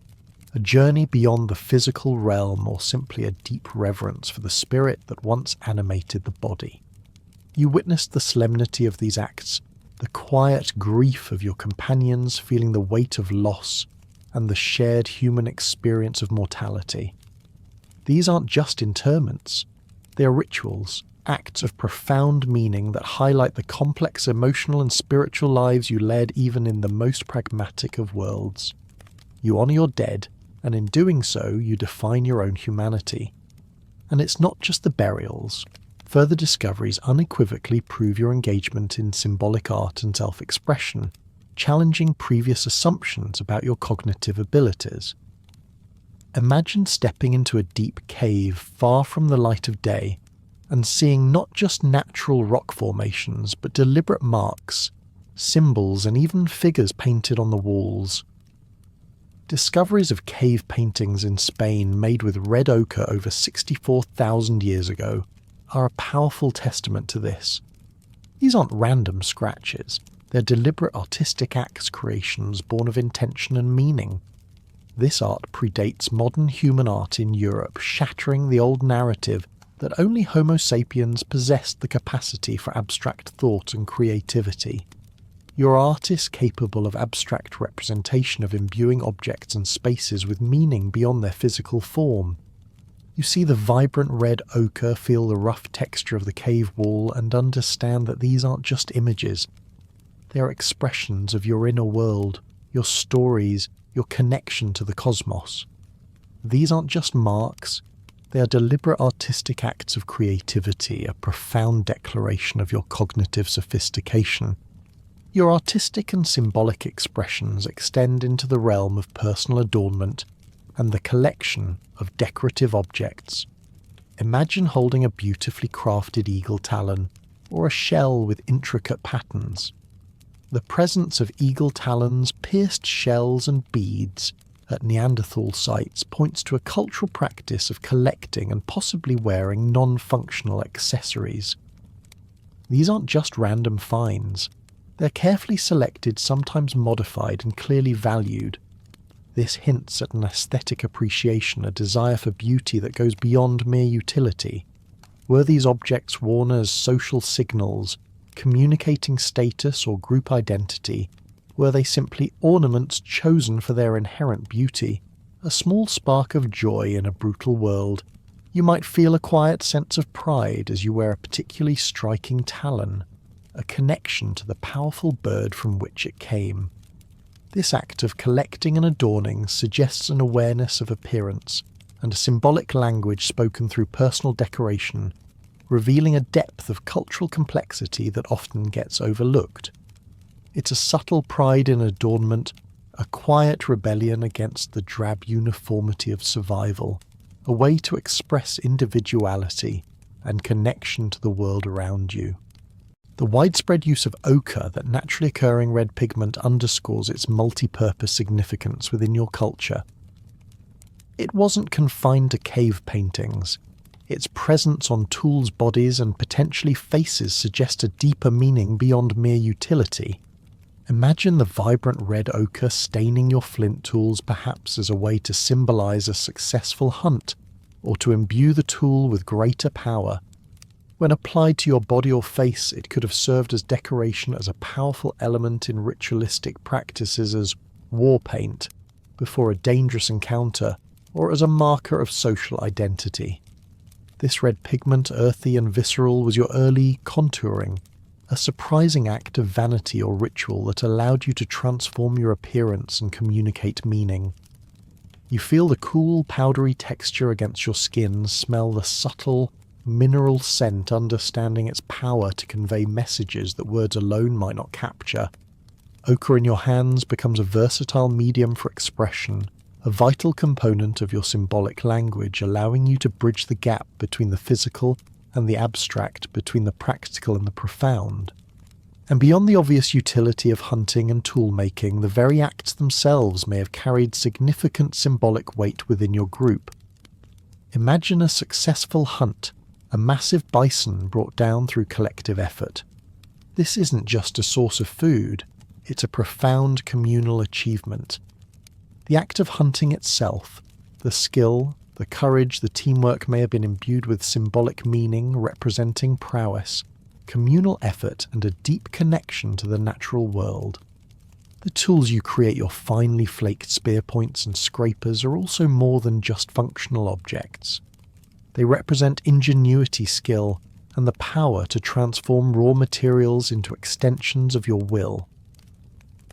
a journey beyond the physical realm, or simply a deep reverence for the spirit that once animated the body. You witnessed the solemnity of these acts, the quiet grief of your companions feeling the weight of loss, and the shared human experience of mortality. These aren't just interments, they are rituals, acts of profound meaning that highlight the complex emotional and spiritual lives you led even in the most pragmatic of worlds. You honour your dead, and in doing so you define your own humanity. And it's not just the burials. Further discoveries unequivocally prove your engagement in symbolic art and self-expression, challenging previous assumptions about your cognitive abilities. Imagine stepping into a deep cave far from the light of day and seeing not just natural rock formations, but deliberate marks, symbols, and even figures painted on the walls. Discoveries of cave paintings in Spain made with red ochre over 64,000 years ago are a powerful testament to this. These aren't random scratches, they're deliberate artistic acts, creations born of intention and meaning. This art predates modern human art in Europe, shattering the old narrative that only Homo sapiens possessed the capacity for abstract thought and creativity. Your art is capable of abstract representation, of imbuing objects and spaces with meaning beyond their physical form. You see the vibrant red ochre, feel the rough texture of the cave wall, and understand that these aren't just images. They are expressions of your inner world, your stories, your connection to the cosmos. These aren't just marks, they are deliberate artistic acts of creativity, a profound declaration of your cognitive sophistication. Your artistic and symbolic expressions extend into the realm of personal adornment and the collection of decorative objects. Imagine holding a beautifully crafted eagle talon or a shell with intricate patterns. The presence of eagle talons, pierced shells and beads at Neanderthal sites points to a cultural practice of collecting and possibly wearing non-functional accessories. These aren't just random finds. They're carefully selected, sometimes modified and clearly valued. This hints at an aesthetic appreciation, a desire for beauty that goes beyond mere utility. Were these objects worn as social signals, communicating status or group identity? Were they simply ornaments chosen for their inherent beauty? A small spark of joy in a brutal world. You might feel a quiet sense of pride as you wear a particularly striking talon, a connection to the powerful bird from which it came. This act of collecting and adorning suggests an awareness of appearance and a symbolic language spoken through personal decoration, revealing a depth of cultural complexity that often gets overlooked. It's a subtle pride in adornment, a quiet rebellion against the drab uniformity of survival, a way to express individuality and connection to the world around you. The widespread use of ochre, that naturally occurring red pigment, underscores its multi-purpose significance within your culture. It wasn't confined to cave paintings. Its presence on tools' bodies and potentially faces suggests a deeper meaning beyond mere utility. Imagine the vibrant red ochre staining your flint tools, perhaps as a way to symbolize a successful hunt, or to imbue the tool with greater power. When applied to your body or face, it could have served as decoration, as a powerful element in ritualistic practices, as war paint before a dangerous encounter, or as a marker of social identity. This red pigment, earthy and visceral, was your early contouring, a surprising act of vanity or ritual that allowed you to transform your appearance and communicate meaning. You feel the cool, powdery texture against your skin, smell the subtle, mineral scent, understanding its power to convey messages that words alone might not capture. Ochre in your hands becomes a versatile medium for expression, a vital component of your symbolic language, allowing you to bridge the gap between the physical and the abstract, between the practical and the profound. And beyond the obvious utility of hunting and tool-making, the very acts themselves may have carried significant symbolic weight within your group. Imagine a successful hunt, a massive bison brought down through collective effort. This isn't just a source of food, it's a profound communal achievement. The act of hunting itself, the skill, the courage, the teamwork may have been imbued with symbolic meaning, representing prowess, communal effort, and a deep connection to the natural world. The tools you create, your finely flaked spear points and scrapers, are also more than just functional objects. They represent ingenuity, skill, and the power to transform raw materials into extensions of your will.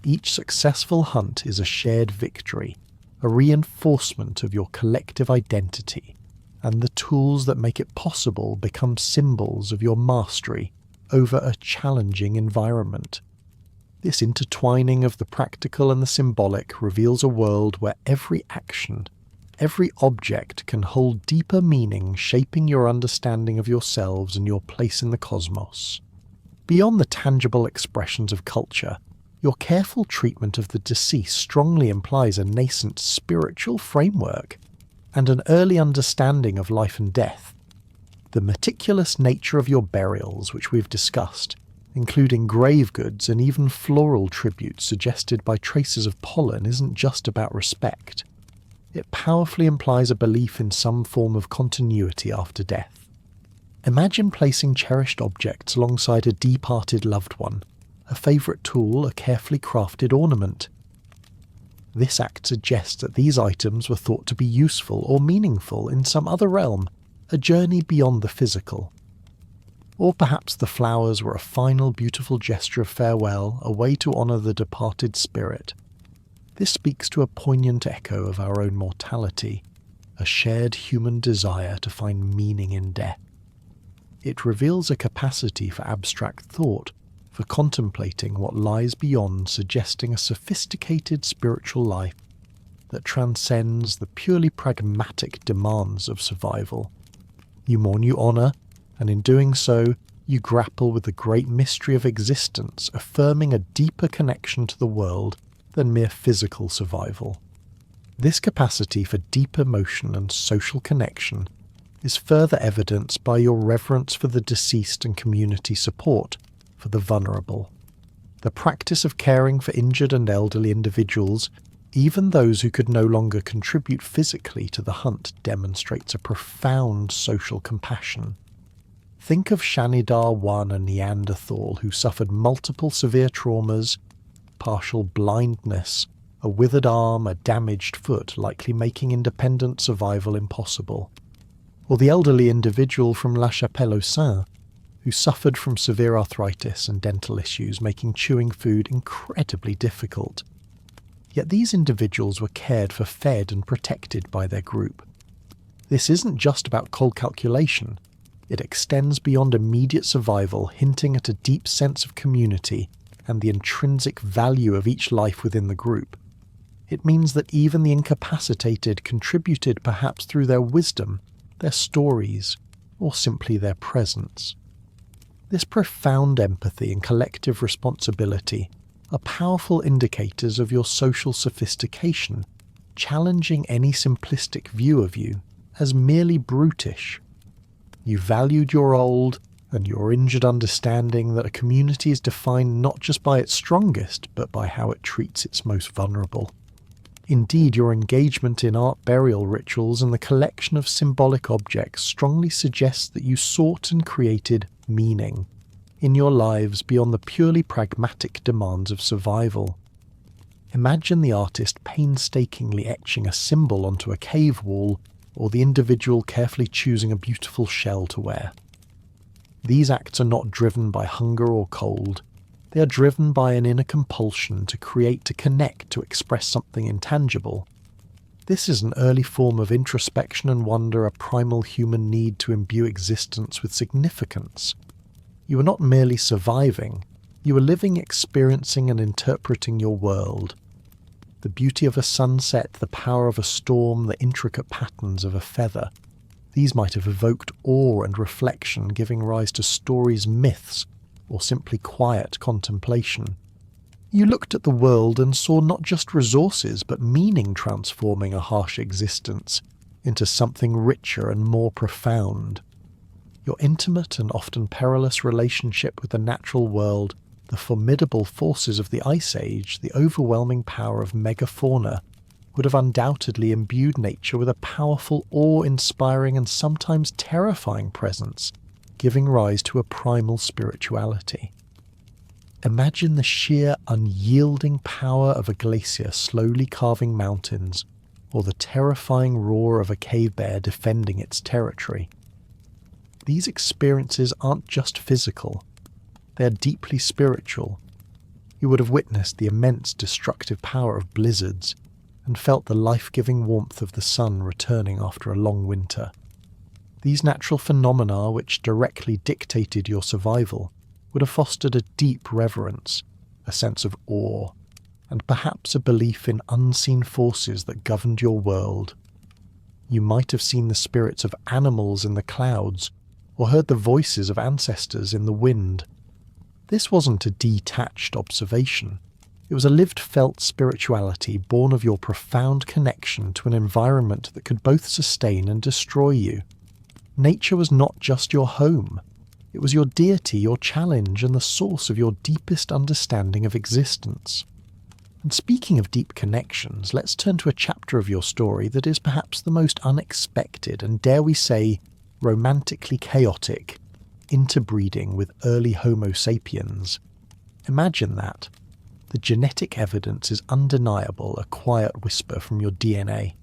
Each successful hunt is a shared victory, a reinforcement of your collective identity, and the tools that make it possible become symbols of your mastery over a challenging environment. This intertwining of the practical and the symbolic reveals a world where every action, every object can hold deeper meaning, shaping your understanding of yourselves and your place in the cosmos. Beyond the tangible expressions of culture, your careful treatment of the deceased strongly implies a nascent spiritual framework and an early understanding of life and death. The meticulous nature of your burials, which we've discussed, including grave goods and even floral tributes suggested by traces of pollen, isn't just about respect. It powerfully implies a belief in some form of continuity after death. Imagine placing cherished objects alongside a departed loved one, a favourite tool, a carefully crafted ornament. This act suggests that these items were thought to be useful or meaningful in some other realm, a journey beyond the physical. Or perhaps the flowers were a final beautiful gesture of farewell, a way to honour the departed spirit. This speaks to a poignant echo of our own mortality, a shared human desire to find meaning in death. It reveals a capacity for abstract thought, for contemplating what lies beyond, suggesting a sophisticated spiritual life that transcends the purely pragmatic demands of survival. You mourn, you honour, and in doing so, you grapple with the great mystery of existence, affirming a deeper connection to the world than mere physical survival. This capacity for deep emotion and social connection is further evidenced by your reverence for the deceased and community support for the vulnerable. The practice of caring for injured and elderly individuals, even those who could no longer contribute physically to the hunt, demonstrates a profound social compassion. Think of Shanidar 1, a Neanderthal who suffered multiple severe traumas, partial blindness, a withered arm, a damaged foot, likely making independent survival impossible. Or the elderly individual from La Chapelle-aux-Saints, who suffered from severe arthritis and dental issues, making chewing food incredibly difficult. Yet these individuals were cared for, fed and protected by their group. This isn't just about cold calculation. It extends beyond immediate survival, hinting at a deep sense of community and the intrinsic value of each life within the group. It means that even the incapacitated contributed perhaps through their wisdom, their stories, or simply their presence. This profound empathy and collective responsibility are powerful indicators of your social sophistication, challenging any simplistic view of you as merely brutish. You valued your old and your injured, understanding that a community is defined not just by its strongest, but by how it treats its most vulnerable. Indeed, your engagement in art burial rituals and the collection of symbolic objects strongly suggests that you sought and created meaning in your lives beyond the purely pragmatic demands of survival. Imagine the artist painstakingly etching a symbol onto a cave wall, or the individual carefully choosing a beautiful shell to wear. These acts are not driven by hunger or cold. They are driven by an inner compulsion to create, to connect, to express something intangible. This is an early form of introspection and wonder, a primal human need to imbue existence with significance. You are not merely surviving, you are living, experiencing and interpreting your world. The beauty of a sunset, the power of a storm, the intricate patterns of a feather. These might have evoked awe and reflection, giving rise to stories, myths, or simply quiet contemplation. You looked at the world and saw not just resources, but meaning transforming a harsh existence into something richer and more profound. Your intimate and often perilous relationship with the natural world, the formidable forces of the Ice Age, the overwhelming power of megafauna, would have undoubtedly imbued nature with a powerful, awe-inspiring and sometimes terrifying presence, giving rise to a primal spirituality. Imagine the sheer, unyielding power of a glacier slowly carving mountains, or the terrifying roar of a cave bear defending its territory. These experiences aren't just physical, they are deeply spiritual. You would have witnessed the immense destructive power of blizzards, and felt the life-giving warmth of the sun returning after a long winter. These natural phenomena, which directly dictated your survival, would have fostered a deep reverence, a sense of awe, and perhaps a belief in unseen forces that governed your world. You might have seen the spirits of animals in the clouds, or heard the voices of ancestors in the wind. This wasn't a detached observation. It was a lived, felt spirituality born of your profound connection to an environment that could both sustain and destroy you. Nature was not just your home. It was your deity, your challenge, and the source of your deepest understanding of existence. And speaking of deep connections, let's turn to a chapter of your story that is perhaps the most unexpected and, dare we say, romantically chaotic, interbreeding with early Homo sapiens. Imagine that. The genetic evidence is undeniable, a quiet whisper from your DNA.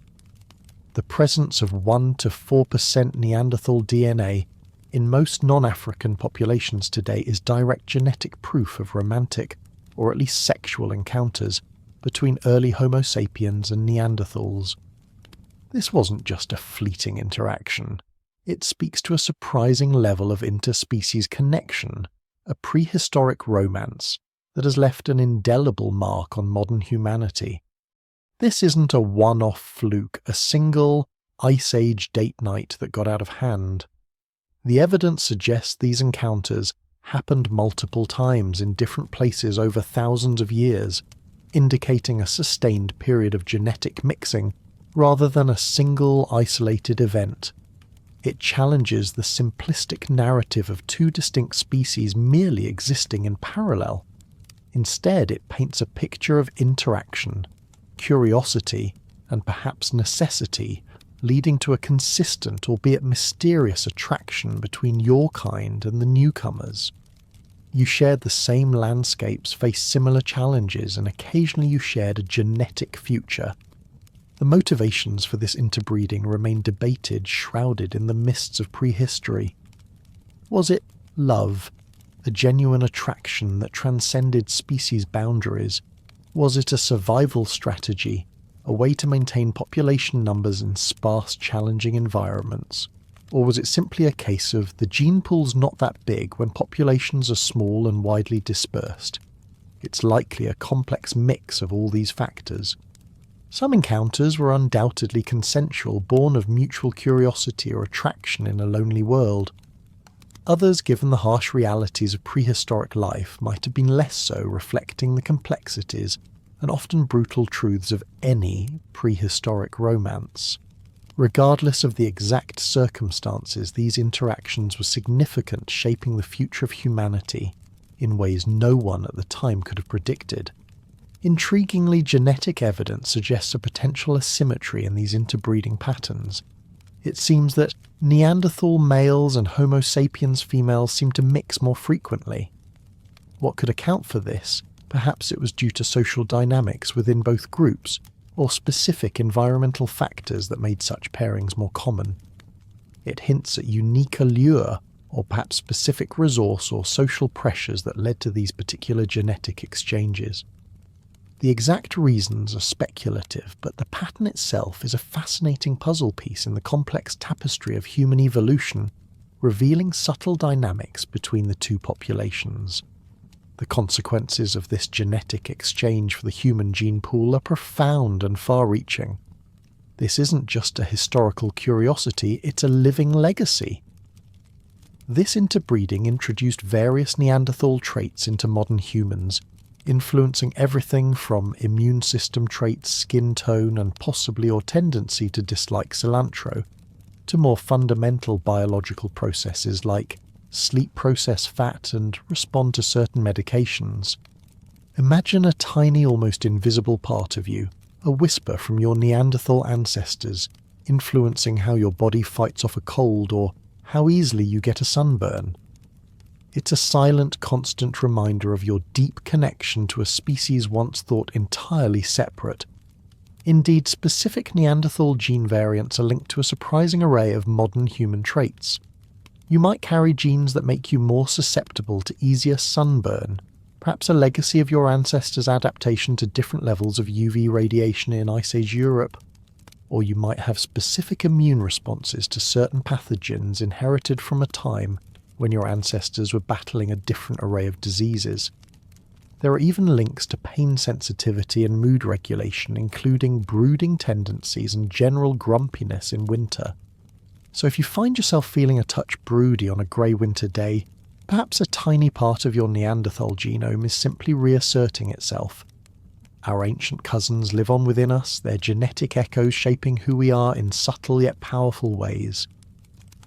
The presence of 1 to 4% Neanderthal DNA in most non-African populations today is direct genetic proof of romantic, or at least sexual encounters, between early Homo sapiens and Neanderthals. This wasn't just a fleeting interaction. It speaks to a surprising level of interspecies connection, a prehistoric romance that has left an indelible mark on modern humanity. This isn't a one-off fluke, a single Ice Age date night that got out of hand. The evidence suggests these encounters happened multiple times in different places over thousands of years, indicating a sustained period of genetic mixing rather than a single isolated event. It challenges the simplistic narrative of two distinct species merely existing in parallel. Instead, it paints a picture of interaction, curiosity, and perhaps necessity, leading to a consistent, albeit mysterious, attraction between your kind and the newcomers. You shared the same landscapes, faced similar challenges, and occasionally you shared a genetic future. The motivations for this interbreeding remain debated, shrouded in the mists of prehistory. Was it love, a genuine attraction that transcended species boundaries? Was it a survival strategy, a way to maintain population numbers in sparse, challenging environments? Or was it simply a case of the gene pool's not that big when populations are small and widely dispersed? It's likely a complex mix of all these factors. Some encounters were undoubtedly consensual, born of mutual curiosity or attraction in a lonely world. Others, given the harsh realities of prehistoric life, might have been less so, reflecting the complexities and often brutal truths of any prehistoric romance. Regardless of the exact circumstances, these interactions were significant, shaping the future of humanity in ways no one at the time could have predicted. Intriguingly, genetic evidence suggests a potential asymmetry in these interbreeding patterns. It seems that Neanderthal males and Homo sapiens females seem to mix more frequently. What could account for this? Perhaps it was due to social dynamics within both groups, or specific environmental factors that made such pairings more common. It hints at unique allure, or perhaps specific resource or social pressures that led to these particular genetic exchanges. The exact reasons are speculative, but the pattern itself is a fascinating puzzle piece in the complex tapestry of human evolution, revealing subtle dynamics between the two populations. The consequences of this genetic exchange for the human gene pool are profound and far-reaching. This isn't just a historical curiosity, it's a living legacy. This interbreeding introduced various Neanderthal traits into modern humans, influencing everything from immune system traits, skin tone, and possibly your tendency to dislike cilantro, to more fundamental biological processes like sleep process fat and respond to certain medications. Imagine a tiny, almost invisible part of you, a whisper from your Neanderthal ancestors, influencing how your body fights off a cold or how easily you get a sunburn. It's a silent, constant reminder of your deep connection to a species once thought entirely separate. Indeed, specific Neanderthal gene variants are linked to a surprising array of modern human traits. You might carry genes that make you more susceptible to easier sunburn, perhaps a legacy of your ancestors' adaptation to different levels of UV radiation in Ice Age Europe. Or you might have specific immune responses to certain pathogens inherited from a time when your ancestors were battling a different array of diseases. There are even links to pain sensitivity and mood regulation, including brooding tendencies and general grumpiness in winter. So if you find yourself feeling a touch broody on a grey winter day, perhaps a tiny part of your Neanderthal genome is simply reasserting itself. Our ancient cousins live on within us, their genetic echoes shaping who we are in subtle yet powerful ways.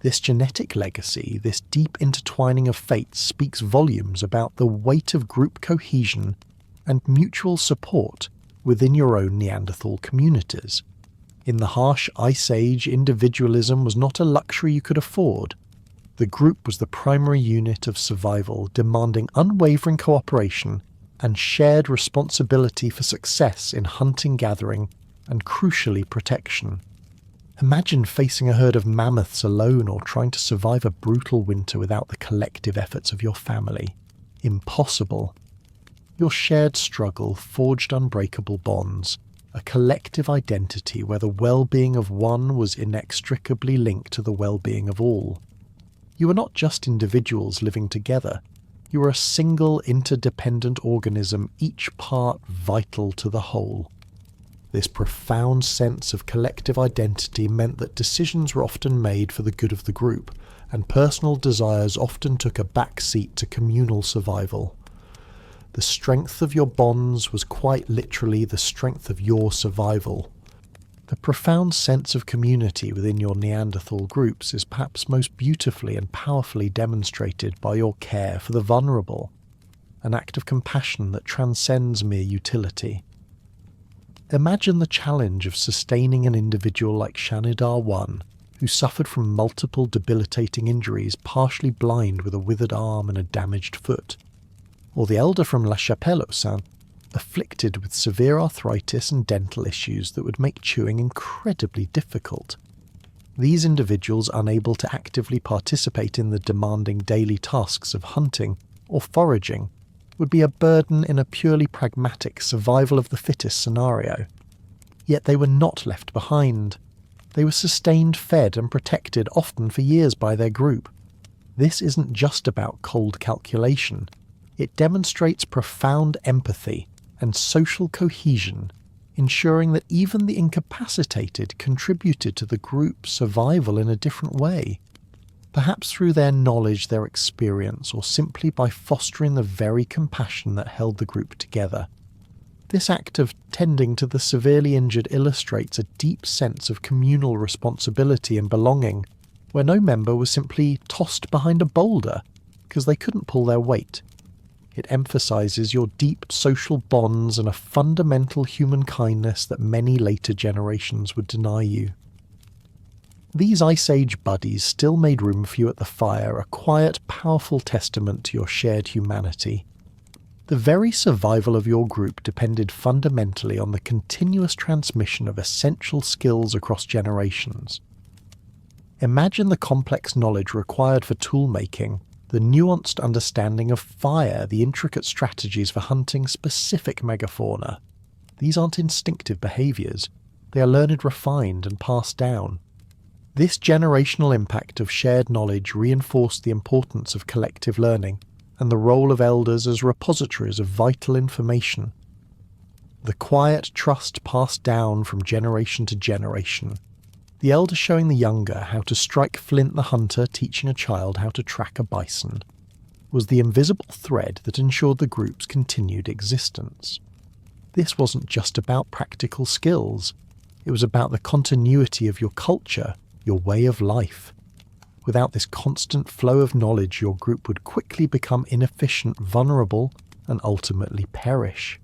This genetic legacy, this deep intertwining of fates, speaks volumes about the weight of group cohesion and mutual support within your own Neanderthal communities. In the harsh Ice Age, individualism was not a luxury you could afford. The group was the primary unit of survival, demanding unwavering cooperation and shared responsibility for success in hunting, gathering, and crucially protection. Imagine facing a herd of mammoths alone or trying to survive a brutal winter without the collective efforts of your family. Impossible. Your shared struggle forged unbreakable bonds, a collective identity where the well-being of one was inextricably linked to the well-being of all. You were not just individuals living together, You were a single interdependent organism, each part vital to the whole. This profound sense of collective identity meant that decisions were often made for the good of the group, and personal desires often took a back seat to communal survival. The strength of your bonds was quite literally the strength of your survival. The profound sense of community within your Neanderthal groups is perhaps most beautifully and powerfully demonstrated by your care for the vulnerable, an act of compassion that transcends mere utility. Imagine the challenge of sustaining an individual like Shanidar 1, who suffered from multiple debilitating injuries, partially blind with a withered arm and a damaged foot, or the elder from La Chapelle-aux-Saints, afflicted with severe arthritis and dental issues that would make chewing incredibly difficult. These individuals, unable to actively participate in the demanding daily tasks of hunting or foraging, would be a burden in a purely pragmatic survival of the fittest scenario. Yet they were not left behind. They were sustained, fed and protected often for years by their group. This isn't just about cold calculation. It demonstrates profound empathy and social cohesion, ensuring that even the incapacitated contributed to the group's survival in a different way, perhaps through their knowledge, their experience, or simply by fostering the very compassion that held the group together. This act of tending to the severely injured illustrates a deep sense of communal responsibility and belonging, where no member was simply tossed behind a boulder because they couldn't pull their weight. It emphasizes your deep social bonds and a fundamental human kindness that many later generations would deny you. These Ice Age buddies still made room for you at the fire, a quiet, powerful testament to your shared humanity. The very survival of your group depended fundamentally on the continuous transmission of essential skills across generations. Imagine the complex knowledge required for tool-making, the nuanced understanding of fire, the intricate strategies for hunting specific megafauna. These aren't instinctive behaviours. They are learned, refined, and passed down. This generational impact of shared knowledge reinforced the importance of collective learning and the role of elders as repositories of vital information. The quiet trust passed down from generation to generation. The elder showing the younger how to strike flint, the hunter teaching a child how to track a bison, was the invisible thread that ensured the group's continued existence. This wasn't just about practical skills. It was about the continuity of your culture, your way of life. Without this constant flow of knowledge, your group would quickly become inefficient, vulnerable, and ultimately perish.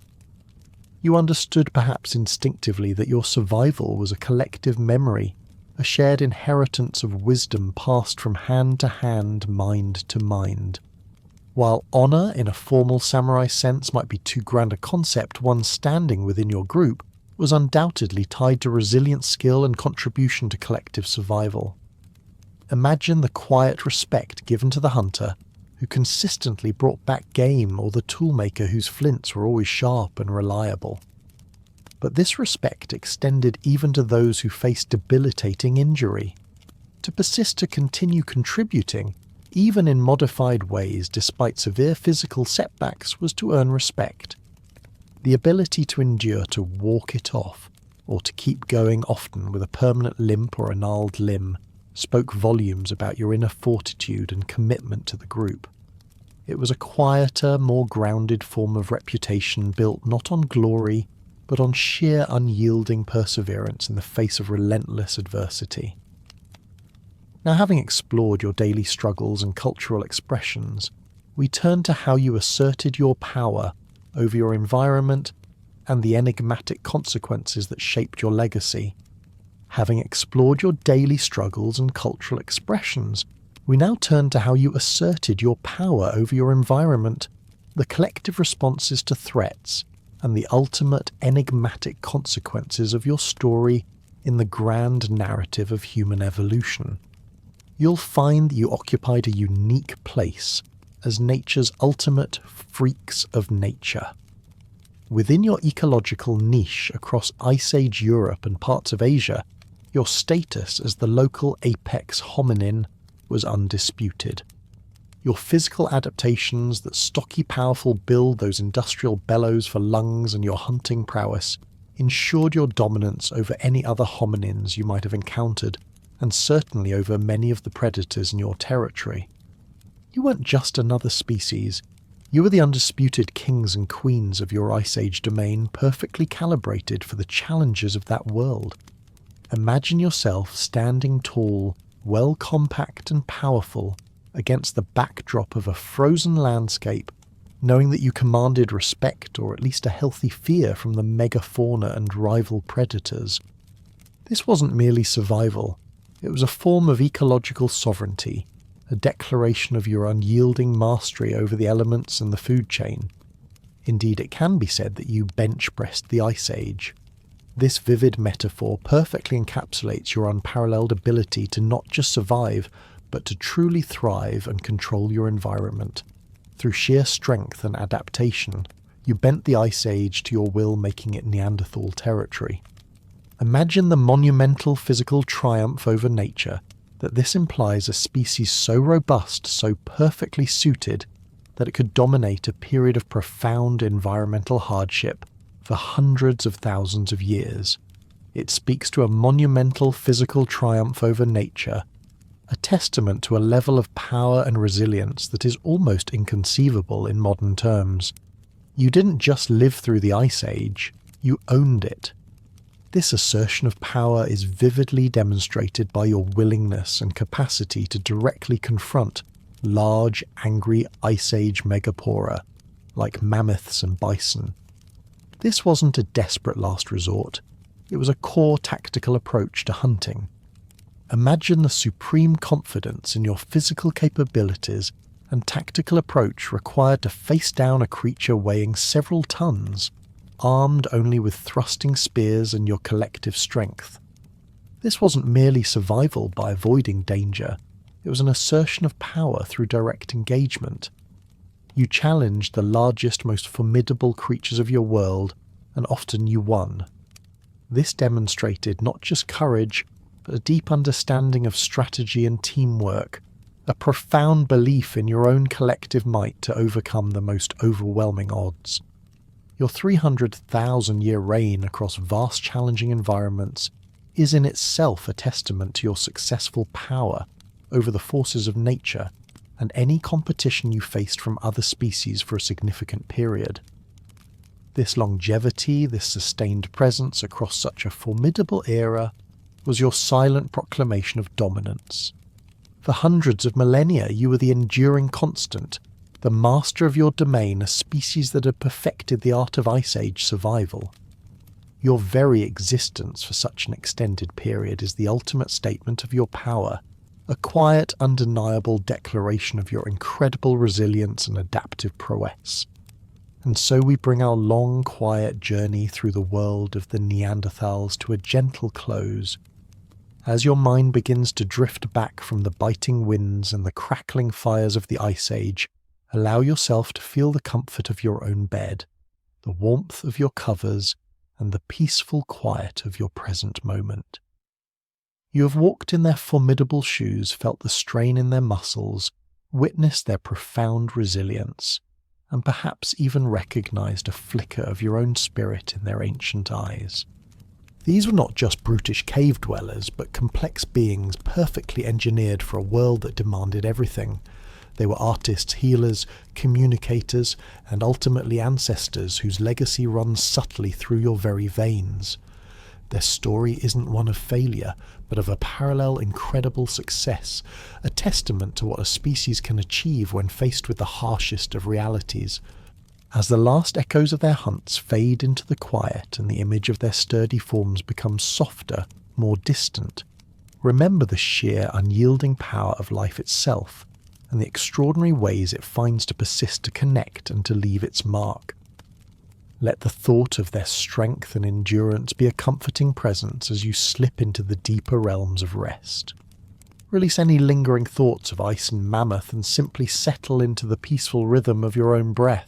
You understood perhaps instinctively that your survival was a collective memory, a shared inheritance of wisdom passed from hand to hand, mind to mind. While honour, in a formal samurai sense, might be too grand a concept, one standing within your group was undoubtedly tied to resilient skill and contribution to collective survival. Imagine the quiet respect given to the hunter who consistently brought back game, or the toolmaker whose flints were always sharp and reliable. But this respect extended even to those who faced debilitating injury. To persist, to continue contributing, even in modified ways despite severe physical setbacks, was to earn respect. The ability to endure, to walk it off, or to keep going, often with a permanent limp or a gnarled limb, spoke volumes about your inner fortitude and commitment to the group. It was a quieter, more grounded form of reputation built not on glory, but on sheer unyielding perseverance in the face of relentless adversity. Now, having explored your daily struggles and cultural expressions, we turn to how you asserted your power over your environment and the enigmatic consequences that shaped your legacy. Having explored your daily struggles and cultural expressions, we now turn to how you asserted your power over your environment, the collective responses to threats, and the ultimate enigmatic consequences of your story in the grand narrative of human evolution. You'll find that you occupied a unique place as nature's ultimate freaks of nature. Within your ecological niche across Ice Age Europe and parts of Asia, your status as the local apex hominin was undisputed. Your physical adaptations, that stocky, powerful build, those industrial bellows for lungs, and your hunting prowess ensured your dominance over any other hominins you might have encountered, and certainly over many of the predators in your territory. You weren't just another species. You were the undisputed kings and queens of your Ice Age domain, perfectly calibrated for the challenges of that world. Imagine yourself standing tall, well compact and powerful, against the backdrop of a frozen landscape, knowing that you commanded respect, or at least a healthy fear, from the megafauna and rival predators. This wasn't merely survival. It was a form of ecological sovereignty, a declaration of your unyielding mastery over the elements and the food chain. Indeed, it can be said that you bench-pressed the Ice Age. This vivid metaphor perfectly encapsulates your unparalleled ability to not just survive, but to truly thrive and control your environment. Through sheer strength and adaptation, you bent the Ice Age to your will, making it Neanderthal territory. Imagine the monumental physical triumph over nature that this implies, a species so robust, so perfectly suited, that it could dominate a period of profound environmental hardship for hundreds of thousands of years. It speaks to a monumental physical triumph over nature, a testament to a level of power and resilience that is almost inconceivable in modern terms. You didn't just live through the Ice Age, you owned it. This assertion of power is vividly demonstrated by your willingness and capacity to directly confront large, angry Ice Age megapora, like mammoths and bison. This wasn't a desperate last resort, it was a core tactical approach to hunting. Imagine the supreme confidence in your physical capabilities and tactical approach required to face down a creature weighing several tons, armed only with thrusting spears and your collective strength. This wasn't merely survival by avoiding danger, it was an assertion of power through direct engagement. You challenged the largest, most formidable creatures of your world, and often you won. This demonstrated not just courage, but a deep understanding of strategy and teamwork, a profound belief in your own collective might to overcome the most overwhelming odds. Your 300,000-year reign across vast challenging environments is in itself a testament to your successful power over the forces of nature and any competition you faced from other species for a significant period. This longevity, this sustained presence across such a formidable era, was your silent proclamation of dominance. For hundreds of millennia you were the enduring constant, the master of your domain, a species that had perfected the art of Ice Age survival. Your very existence for such an extended period is the ultimate statement of your power, a quiet, undeniable declaration of your incredible resilience and adaptive prowess. And so we bring our long, quiet journey through the world of the Neanderthals to a gentle close. As your mind begins to drift back from the biting winds and the crackling fires of the Ice Age, allow yourself to feel the comfort of your own bed, the warmth of your covers, and the peaceful quiet of your present moment. You have walked in their formidable shoes, felt the strain in their muscles, witnessed their profound resilience, and perhaps even recognized a flicker of your own spirit in their ancient eyes. These were not just brutish cave dwellers, but complex beings perfectly engineered for a world that demanded everything. They were artists, healers, communicators, and ultimately ancestors whose legacy runs subtly through your very veins. Their story isn't one of failure, but of a parallel incredible success, a testament to what a species can achieve when faced with the harshest of realities. As the last echoes of their hunts fade into the quiet and the image of their sturdy forms becomes softer, more distant, remember the sheer, unyielding power of life itself, and the extraordinary ways it finds to persist, to connect, and to leave its mark. Let the thought of their strength and endurance be a comforting presence as you slip into the deeper realms of rest. Release any lingering thoughts of ice and mammoth and simply settle into the peaceful rhythm of your own breath.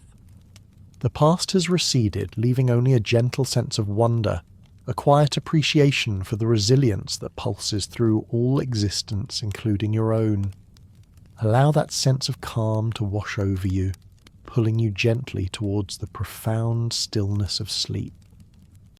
The past has receded, leaving only a gentle sense of wonder, a quiet appreciation for the resilience that pulses through all existence, including your own. Allow that sense of calm to wash over you, pulling you gently towards the profound stillness of sleep.